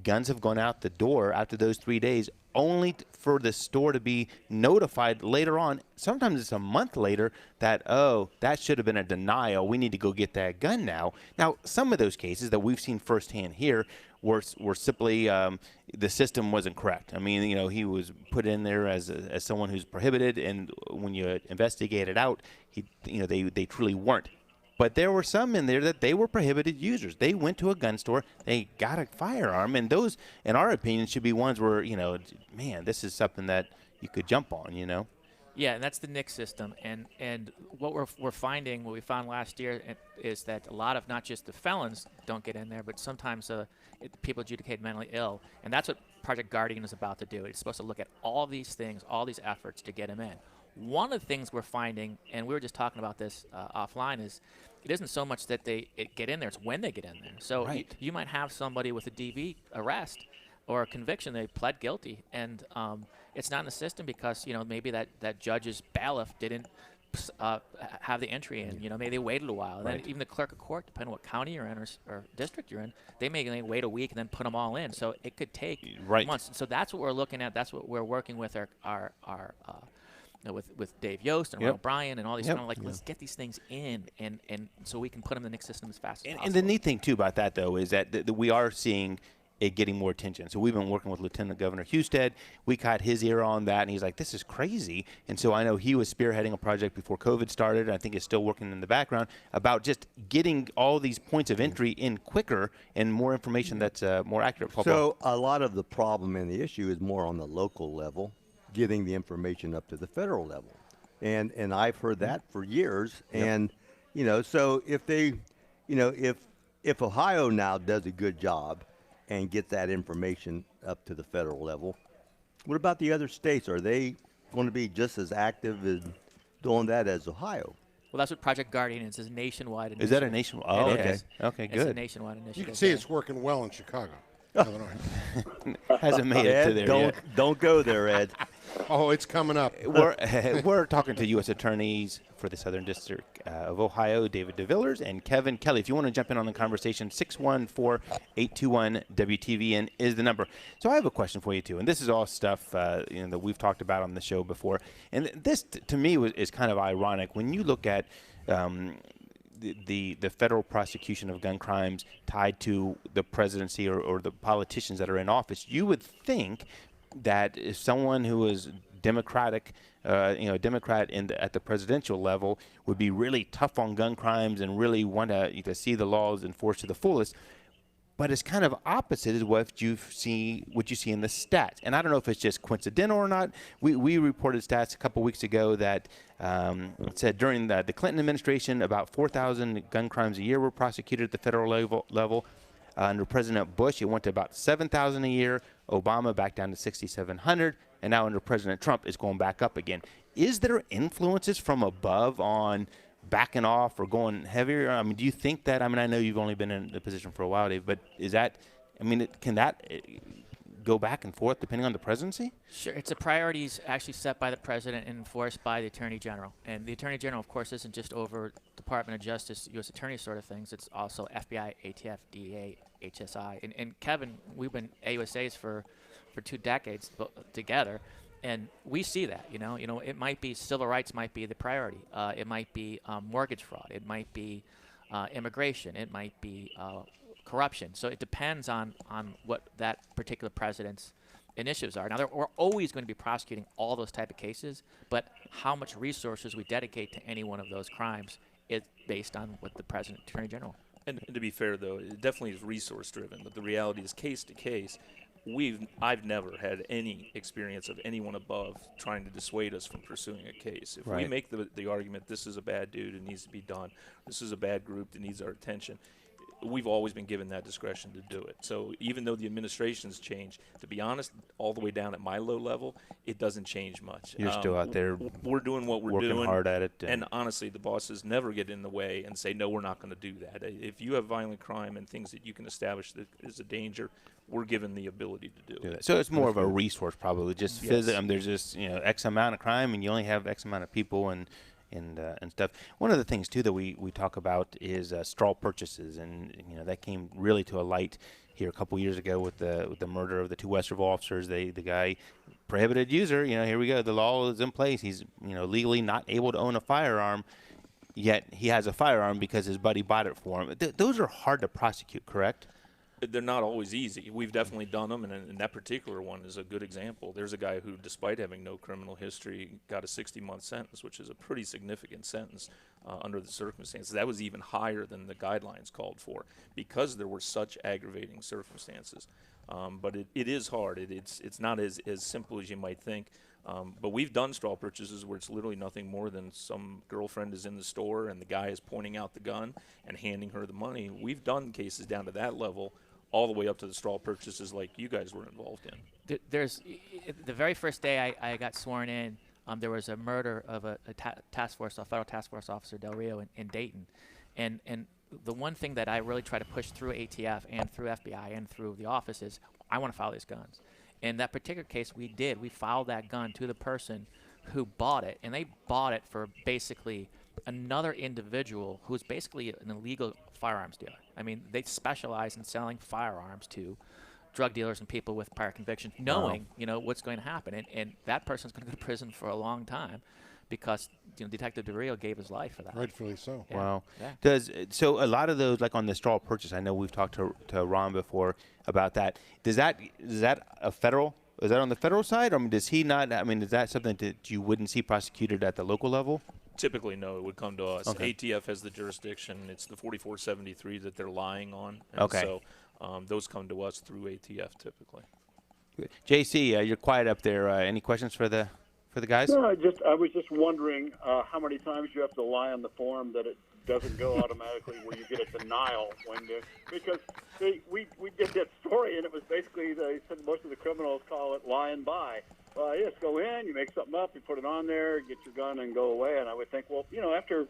guns have gone out the door after those 3 days, only for the store to be notified later on. Sometimes it's a month later that, oh, that should have been a denial. We need to go get that gun now. Now, some of those cases that we've seen firsthand here were simply the system wasn't correct. I mean, he was put in there as someone who's prohibited, and when you investigate it out, they truly weren't. But there were some in there that they were prohibited users. They went to a gun store, they got a firearm, and those, in our opinion, should be ones where, man, this is something that you could jump on, Yeah, and that's the NICS system. And what we're finding, what we found last year, is that a lot of not just the felons don't get in there, but sometimes people adjudicated mentally ill. And that's what Project Guardian is about to do. It's supposed to look at all these things, all these efforts to get them in. One of the things we're finding, and we were just talking about this offline, is it isn't so much that they get in there, it's when they get in there. So you might have somebody with a DV arrest or a conviction, they pled guilty, and it's not in the system because, maybe that judge's bailiff didn't have the entry in. Maybe they waited a while. And then even the clerk of court, depending on what county you're in or district you're in, they may wait a week and then put them all in. So it could take months. So that's what we're looking at. That's what we're working with our with Dave Yost and Ron O'Brien and all these kind of let's get these things in and so we can put them in the NICS system as fast as possible. And the neat thing too about that though is that we are seeing it getting more attention. So we've been working with Lieutenant Governor Husted. We caught his ear on that, and he's like, this is crazy. And so I know he was spearheading a project before COVID started. I think he's still working in the background about just getting all these points of entry in quicker and more information that's more accurate. So a lot of the problem and the issue is more on the local level, getting the information up to the federal level. And I've heard that for years. And, so if they, if Ohio now does a good job and get that information up to the federal level, what about the other states? Are they going to be just as active in doing that as Ohio? Well, that's what Project Guardian is. It's a nationwide initiative. Is that a nationwide? Oh, okay. Okay, good. It's a nationwide initiative. You can see it's working well in Chicago. Hasn't made it to there yet. Don't go there, Ed. Oh, it's coming up. We're talking to U.S. attorneys for the Southern District of Ohio, David DeVillers and Kevin Kelly. If you want to jump in on the conversation, 614-821-WTVN is the number. So I have a question for you, too. And this is all stuff that we've talked about on the show before. And this, to me, is kind of ironic. When you look at the federal prosecution of gun crimes tied to the presidency or the politicians that are in office, you would think that if someone who is Democratic, Democrat at the presidential level would be really tough on gun crimes and really want to see the laws enforced to the fullest. But it's kind of opposite is what you see in the stats. And I don't know if it's just coincidental or not. We reported stats a couple weeks ago that said during the Clinton administration, about 4,000 gun crimes a year were prosecuted at the federal level. Under President Bush, it went to about 7,000 a year. Obama back down to 6,700. And now under President Trump, it's going back up again. Is there influences from above on backing off or going heavier? I mean, do you think that? I mean, I know you've only been in the position for a while, Dave, but is that? I mean, can that go back and forth depending on the presidency? Sure. It's a priorities actually set by the president and enforced by the attorney general. And the attorney general, of course, isn't just over Department of Justice, U.S. attorney sort of things. It's also FBI, ATF, DEA, HSI. And Kevin, we've been AUSAs for 2 decades together. And we see that, it might be civil rights might be the priority. It might be mortgage fraud. It might be immigration. It might be corruption. So it depends on what that particular president's initiatives are. Now, we're always going to be prosecuting all those type of cases, but how much resources we dedicate to any one of those crimes is based on what the president, attorney general. And to be fair, though, it definitely is resource driven, but the reality is case to case. I've never had any experience of anyone above trying to dissuade us from pursuing a case. If we make the argument this is a bad dude, it needs to be done, this is a bad group that needs our attention, we've always been given that discretion to do it. So even though the administration's changed, to be honest, all the way down at my low level, it doesn't change much. You're still out there. We're doing what we're working doing. hard at it. And honestly, the bosses never get in the way and say, no, we're not going to do that. If you have violent crime and things that you can establish that is a danger, we're given the ability to do it. So it's more of a resource probably. Just there's just X amount of crime and you only have X amount of people and stuff. One of the things too that we talk about is straw purchases, and that came really to a light here a couple years ago with the murder of the 2 Westerville officers. The guy, prohibited user. Here we go. The law is in place. He's legally not able to own a firearm, yet he has a firearm because his buddy bought it for him. Those are hard to prosecute, correct? They're not always easy. We've definitely done them, and that particular one is a good example. There's a guy who, despite having no criminal history, got a 60-month sentence, which is a pretty significant sentence under the circumstances. That was even higher than the guidelines called for because there were such aggravating circumstances. But it is hard. It's not as simple as you might think. But we've done straw purchases where it's literally nothing more than some girlfriend is in the store and the guy is pointing out the gun and handing her the money. We've done cases down to that level, all the way up to the straw purchases like you guys were involved in. There's the very first day I got sworn in, there was a murder of a federal task force officer, Del Rio, in Dayton. And the one thing that I really try to push through ATF and through FBI and through the office is I want to file these guns. In that particular case, we filed that gun to the person who bought it, and they bought it for basically another individual who's basically an illegal firearms dealer. I mean, they specialize in selling firearms to drug dealers and people with prior convictions, knowing what's going to happen, and that person's going to go to prison for a long time because Detective DeRio gave his life for that. Rightfully so. Yeah. Wow. Yeah. So a lot of those, like on the straw purchase, I know we've talked to Ron before about that. Is that a federal? Is that on the federal side? I mean, does he not? I mean, is that something that you wouldn't see prosecuted at the local level? Typically, no. It would come to us. Okay. ATF has the jurisdiction. It's the 4473 that they're lying on. And Okay. So those come to us through ATF typically. Good. JC, you're quiet up there. Any questions for the guys? No, I was just wondering how many times you have to lie on the form that it doesn't go automatically where you get a denial because we did that story and it was basically they said most of the criminals call it lying by. Well, you just go in, you make something up, you put it on there, get your gun, and go away. And I would think, well, after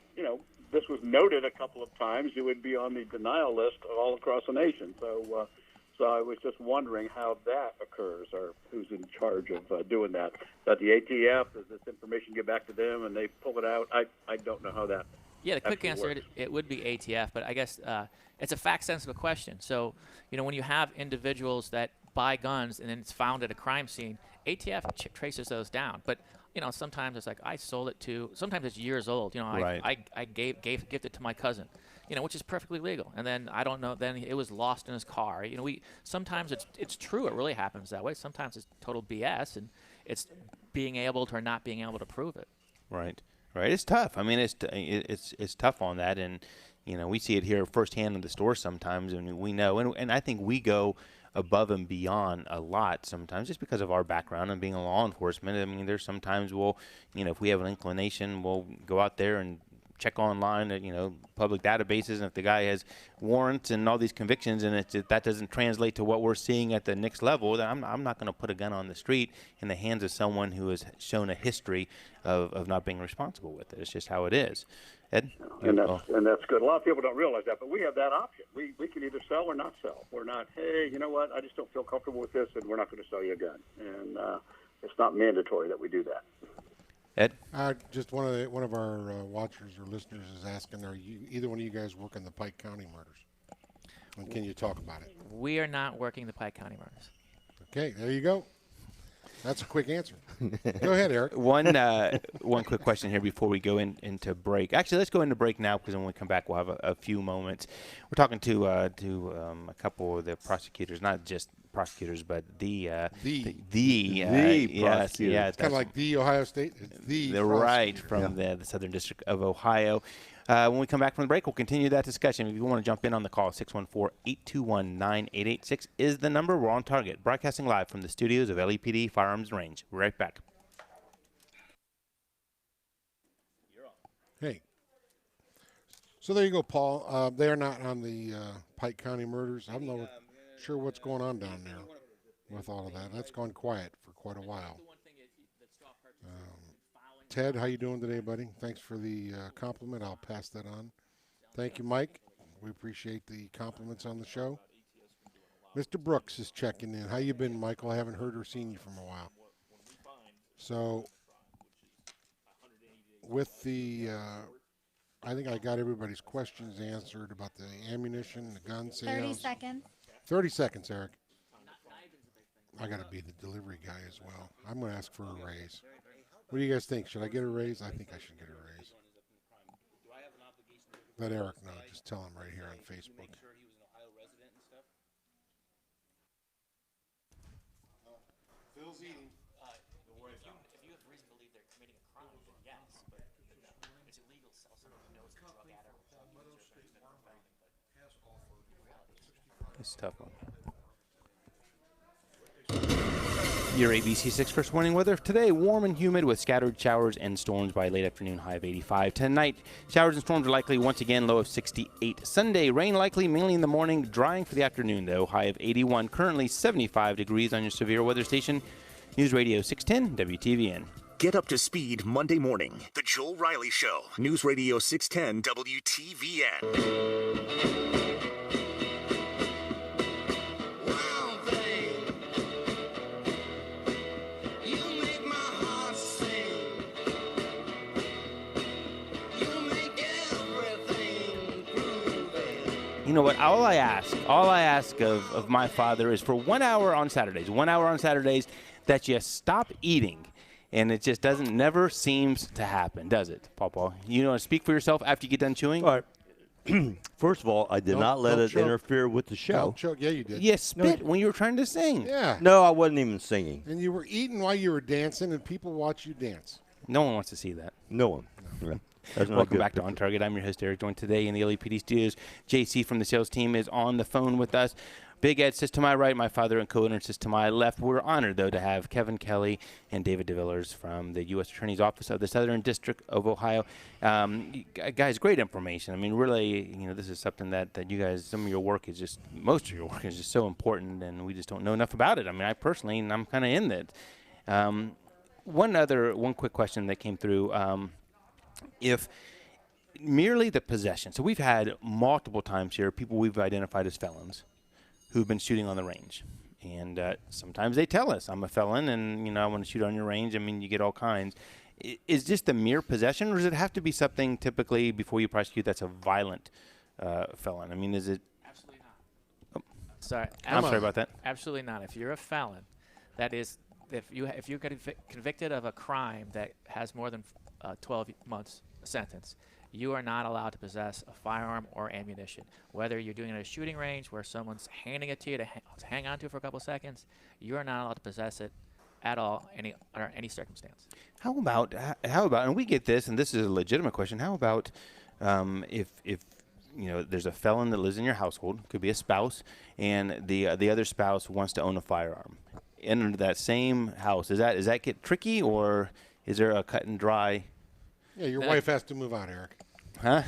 this was noted a couple of times, you would be on the denial list all across the nation. So I was just wondering how that occurs, or who's in charge of doing that. That the ATF, does this information get back to them and they pull it out? I don't know how that. Yeah, the quick answer it would be ATF, but I guess it's a fact-sensitive question. So when you have individuals that buy guns and then it's found at a crime scene, ATF traces those down. But sometimes it's like I sold it to. Sometimes it's years old. Right. I gifted it to my cousin. Which is perfectly legal. And then I don't know. Then it was lost in his car. Sometimes it's true. It really happens that way. Sometimes it's total BS, and it's being able to or not being able to prove it. Right. It's tough. I mean, it's tough on that, and we see it here firsthand in the store sometimes, and we know, and I think we go above and beyond a lot sometimes just because of our background and being a law enforcement. I mean, there's sometimes we'll, if we have an inclination, we'll go out there and check online at public databases, and if the guy has warrants and all these convictions and that doesn't translate to what we're seeing at the next level, then I'm not going to put a gun on the street in the hands of someone who has shown a history of not being responsible with it. It's just how it is. Ed? And that's good. A lot of people don't realize that, but we have that option. We can either sell or not sell. We're not, hey, you know what, I just don't feel comfortable with this, and we're not going to sell you a gun. And it's not mandatory that we do that. Ed? Just one of our watchers or listeners is asking, are you either one of you guys working the Pike County murders? And can you talk about it? We are not working the Pike County murders. Okay, there you go. That's a quick answer. Go ahead, Eric. One quick question here before we go into break. Actually, let's go into break now because when we come back, we'll have a few moments. We're talking to a couple of the prosecutors, not just prosecutors, but the prosecutors. Yeah, it's kind of like the Ohio State. It's the right from the Southern District of Ohio. When we come back from the break, we'll continue that discussion. If you want to jump in on the call, 614-821-9886 is the number. We're on target, broadcasting live from the studios of LEPD Firearms Range. We're right back. Hey. So there you go, Paul. They are not on the Pike County murders. I'm not sure what's going on down there with all of that. That's gone quiet for quite a while. Ted, how you doing today, buddy? Thanks for the compliment. I'll pass that on. Thank you, Mike. We appreciate the compliments on the show. Mr. Brooks is checking in. How you been, Michael? I haven't heard or seen you from a while. So, with the, I think I got everybody's questions answered about the ammunition, the gun sales. 30 seconds. 30 seconds, Eric. I got to be the delivery guy as well. I'm going to ask for a raise. What do you guys think? Should I get a raise? I think I should get a raise. Let Eric know. Just tell him right here on Facebook. Phil's eating. If you have reason to believe they're committing a crime, then yes. But it's illegal to sell someone who knows a drug addict. It's a tough one. Your ABC6 first warning weather today, warm and humid with scattered showers and storms by late afternoon, high of 85. Tonight, showers and storms are likely once again, low of 68. Sunday, rain likely mainly in the morning, drying for the afternoon though, high of 81. Currently 75 degrees on your severe weather station. News Radio 610 WTVN. Get up to speed Monday morning. The Joel Riley Show. News Radio 610 WTVN. know what? All I ask of my father is for 1 hour on Saturdays, that you stop eating. And it just never seems to happen, does it, Paul? You want to speak for yourself after you get done chewing? All right. First of all, I did not let it interfere with the show. Don't choke. Yeah, you did. You spit when you were trying to sing. Yeah. No, I wasn't even singing. And you were eating while you were dancing, and people watch you dance. No one wants to see that. No one. Yeah. Welcome back to On Target. I'm your host, Eric. Joined today in the LAPD studios. JC from the sales team is on the phone with us. Big Ed sits to my right. My father and co-owner sits to my left. We're honored, though, to have Kevin Kelly and David DeVillers from the U.S. Attorney's Office of the Southern District of Ohio. Guys, great information. I mean, really, this is something that you guys, most of your work is just so important, and we just don't know enough about it. I mean, I personally, I'm kind of in it. One quick question that came through. If merely the possession, so we've had multiple times here people we've identified as felons who've been shooting on the range, and sometimes they tell us, I'm a felon and I want to shoot on your range. I mean, you get all kinds. Is this the mere possession, or does it have to be something typically before you prosecute that's a violent felon? I mean, is it? Absolutely not. Sorry, I'm sorry about that. Absolutely not. If you're a felon, that is, if you get convicted of a crime that has more than 12 months sentence, you are not allowed to possess a firearm or ammunition. Whether you're doing it at a shooting range where someone's handing it to you to hang on to for a couple of seconds, you are not allowed to possess it at all under any circumstance. How about, and we get this, and this is a legitimate question, how about if there's a felon that lives in your household, could be a spouse, and the other spouse wants to own a firearm in that same house? Does that get tricky, or is there a cut and dry? Yeah, your wife has to move out, Eric. Huh?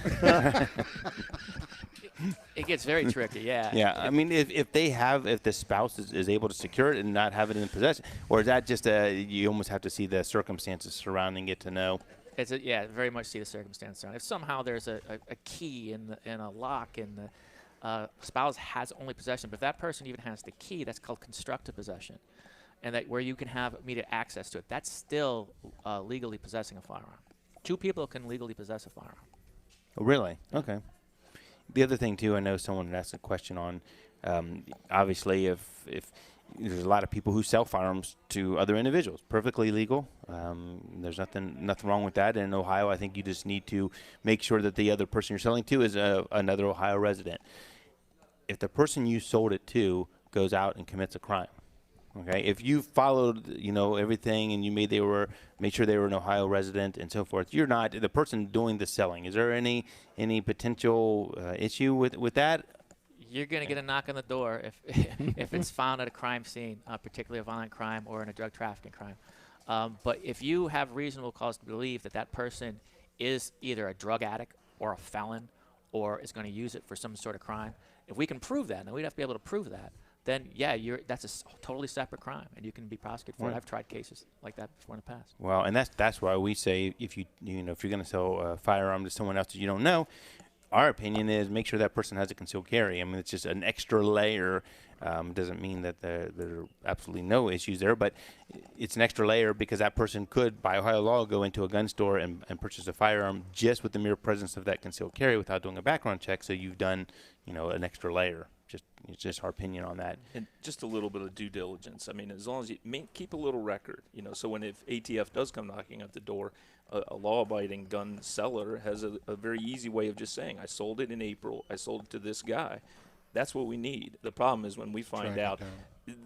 It gets very tricky, yeah. Yeah, I mean, if the spouse is able to secure it and not have it in possession, or is that just you almost have to see the circumstances surrounding it to know? Very much see the circumstances around. If somehow there's a key in a lock and the spouse has only possession, but if that person even has the key, that's called constructive possession, and that where you can have immediate access to it, that's still legally possessing a firearm. Two people can legally possess a firearm. Oh, really? Okay. The other thing, too, I know someone had asked a question on, obviously, if there's a lot of people who sell firearms to other individuals, perfectly legal. There's nothing wrong with that. In Ohio, I think you just need to make sure that the other person you're selling to is another Ohio resident. If the person you sold it to goes out and commits a crime, okay, if you followed, everything and you made sure they were an Ohio resident and so forth, you're not the person doing the selling. Is there any potential issue with that? You're going to get a knock on the door if it's found at a crime scene, particularly a violent crime or in a drug trafficking crime. But if you have reasonable cause to believe that person is either a drug addict or a felon or is going to use it for some sort of crime, if we can prove that, and we'd have to be able to prove that, then that's a totally separate crime, and you can be prosecuted for it. I've tried cases like that before in the past. Well, and that's why we say if you're going to sell a firearm to someone else that you don't know, our opinion is make sure that person has a concealed carry. I mean, it's just an extra layer. Doesn't mean that there are absolutely no issues there, but it's an extra layer because that person could, by Ohio law, go into a gun store and purchase a firearm just with the mere presence of that concealed carry without doing a background check. So you've done, an extra layer. It's just our opinion on that. And just a little bit of due diligence. I mean, as long as you keep a little record, so if ATF does come knocking at the door, a law-abiding gun seller has a very easy way of just saying, I sold it in April, I sold it to this guy. That's what we need. The problem is when we find out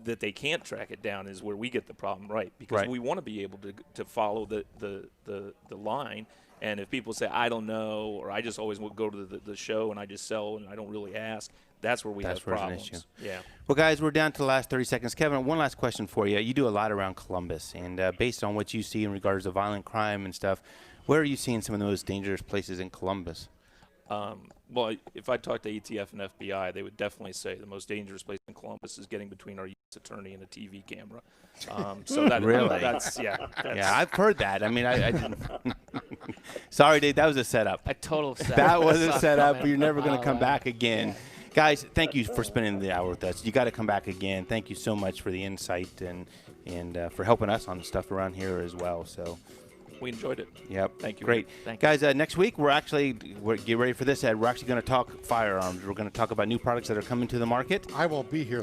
that they can't track it down is where we get the problem, right? Because we want to be able to follow the line. And if people say, I don't know, or I just always will go to the show and I just sell and I don't really ask, that's where we have problems. An issue. Yeah. Well, guys, we're down to the last 30 seconds. Kevin, one last question for you. You do a lot around Columbus, and based on what you see in regards to violent crime and stuff, where are you seeing some of the most dangerous places in Columbus? Well, if I talk to ATF and FBI, they would definitely say the most dangerous place in Columbus is getting between our U.S. attorney and a TV camera. So that really, that's I've heard that. I mean, I didn't. Sorry, Dave, that was a setup. A total setup. That was a setup. You're never going to come back again. Guys, thank you for spending the hour with us. You got to come back again. Thank you so much for the insight and for helping us on the stuff around here as well. So We enjoyed it. Yep. Thank you. Great. Thank you. Guys, next week, get ready for this, Ed. We're actually going to talk firearms. We're going to talk about new products that are coming to the market. I won't be here.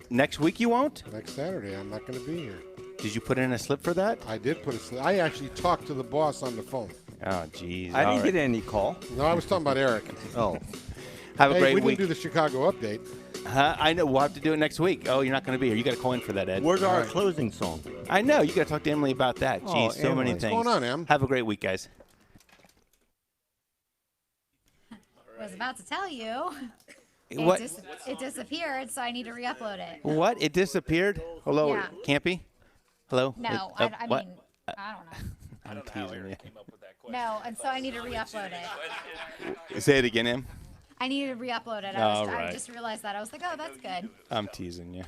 Next week you won't? Next Saturday, I'm not going to be here. Did you put in a slip for that? I did put a slip. I actually talked to the boss on the phone. Oh, geez. I didn't get any call. No, I was talking about Eric. Oh. Have a great week. We week. didn't do the Chicago update. I know. We'll have to do it next week. Oh, you're not going to be here. You got to call in for that, Ed. Where's our closing song? I know. You got to talk to Emily about that. Oh, Geez, so many Emily. things. What's going on, Em? Have a great week, guys. I was about to tell you. What? It disappeared, so I need to re-upload it. What? It disappeared? Hello, Yeah. Campy? Hello? No, I mean, I don't know. I'm teasing you. No, and so I need to re-upload it. Say it again, Em. I need to re-upload it. I just realized that. I was like, oh, that's good. I'm teasing you.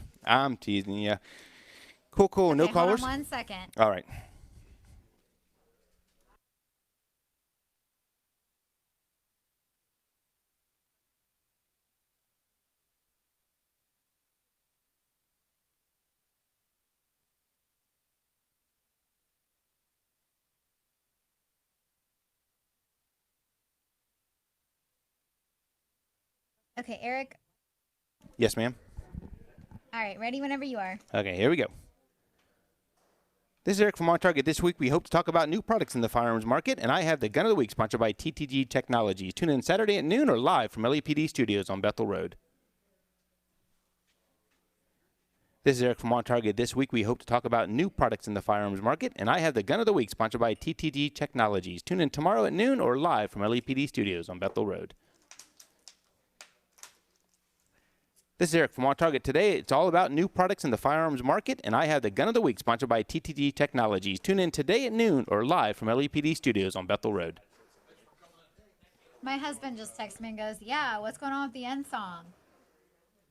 Cool. Okay, no callers? Hold on 1 second. All right. Okay, Eric. Yes, ma'am. All right, ready whenever you are. Okay, here we go. This is Eric from OnTarget. This week we hope to talk about new products in the firearms market, and I have the Gun of the Week sponsored by TTG Technologies. Tune in Saturday at noon or live from LAPD Studios on Bethel Road. This is Eric from OnTarget. This week we hope to talk about new products in the firearms market, and I have the Gun of the Week sponsored by TTG Technologies. Tune in tomorrow at noon or live from LAPD Studios on Bethel Road. This is Eric from OnTarget. Today, it's all about new products in the firearms market, and I have the Gun of the Week sponsored by TTG Technologies. Tune in today at noon or live from LAPD Studios on Bethel Road. My husband just texted me and goes, yeah, what's going on with the end song?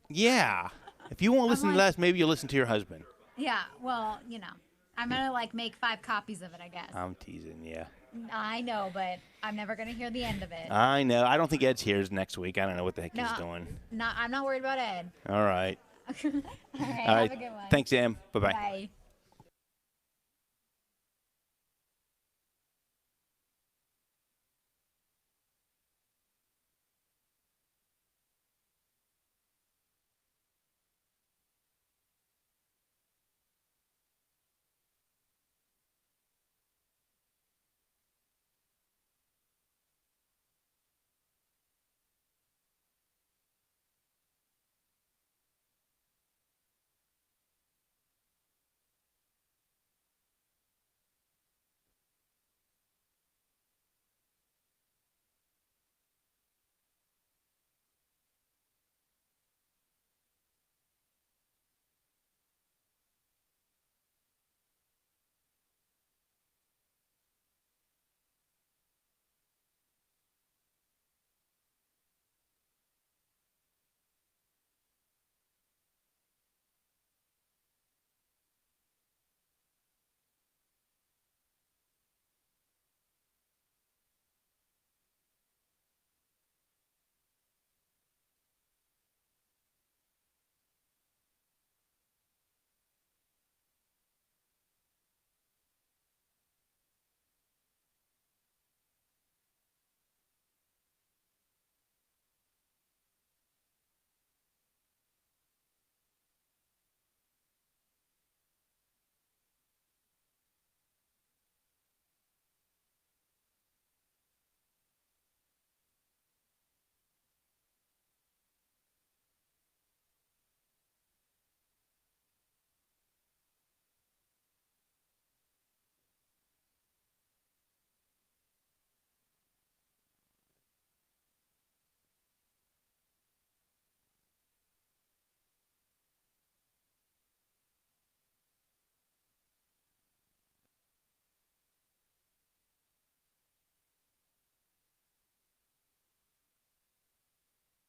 Yeah. If you won't listen to that, maybe you'll listen to your husband. Yeah, well, I'm going to, make 5 copies of it, I guess. I'm teasing, yeah. I know, but I'm never going to hear the end of it. I know. I don't think Ed's here next week. I don't know what the heck he's doing. I'm not worried about Ed. All right. All right, All have right. a good one. Thanks, Em. Bye-bye. Bye.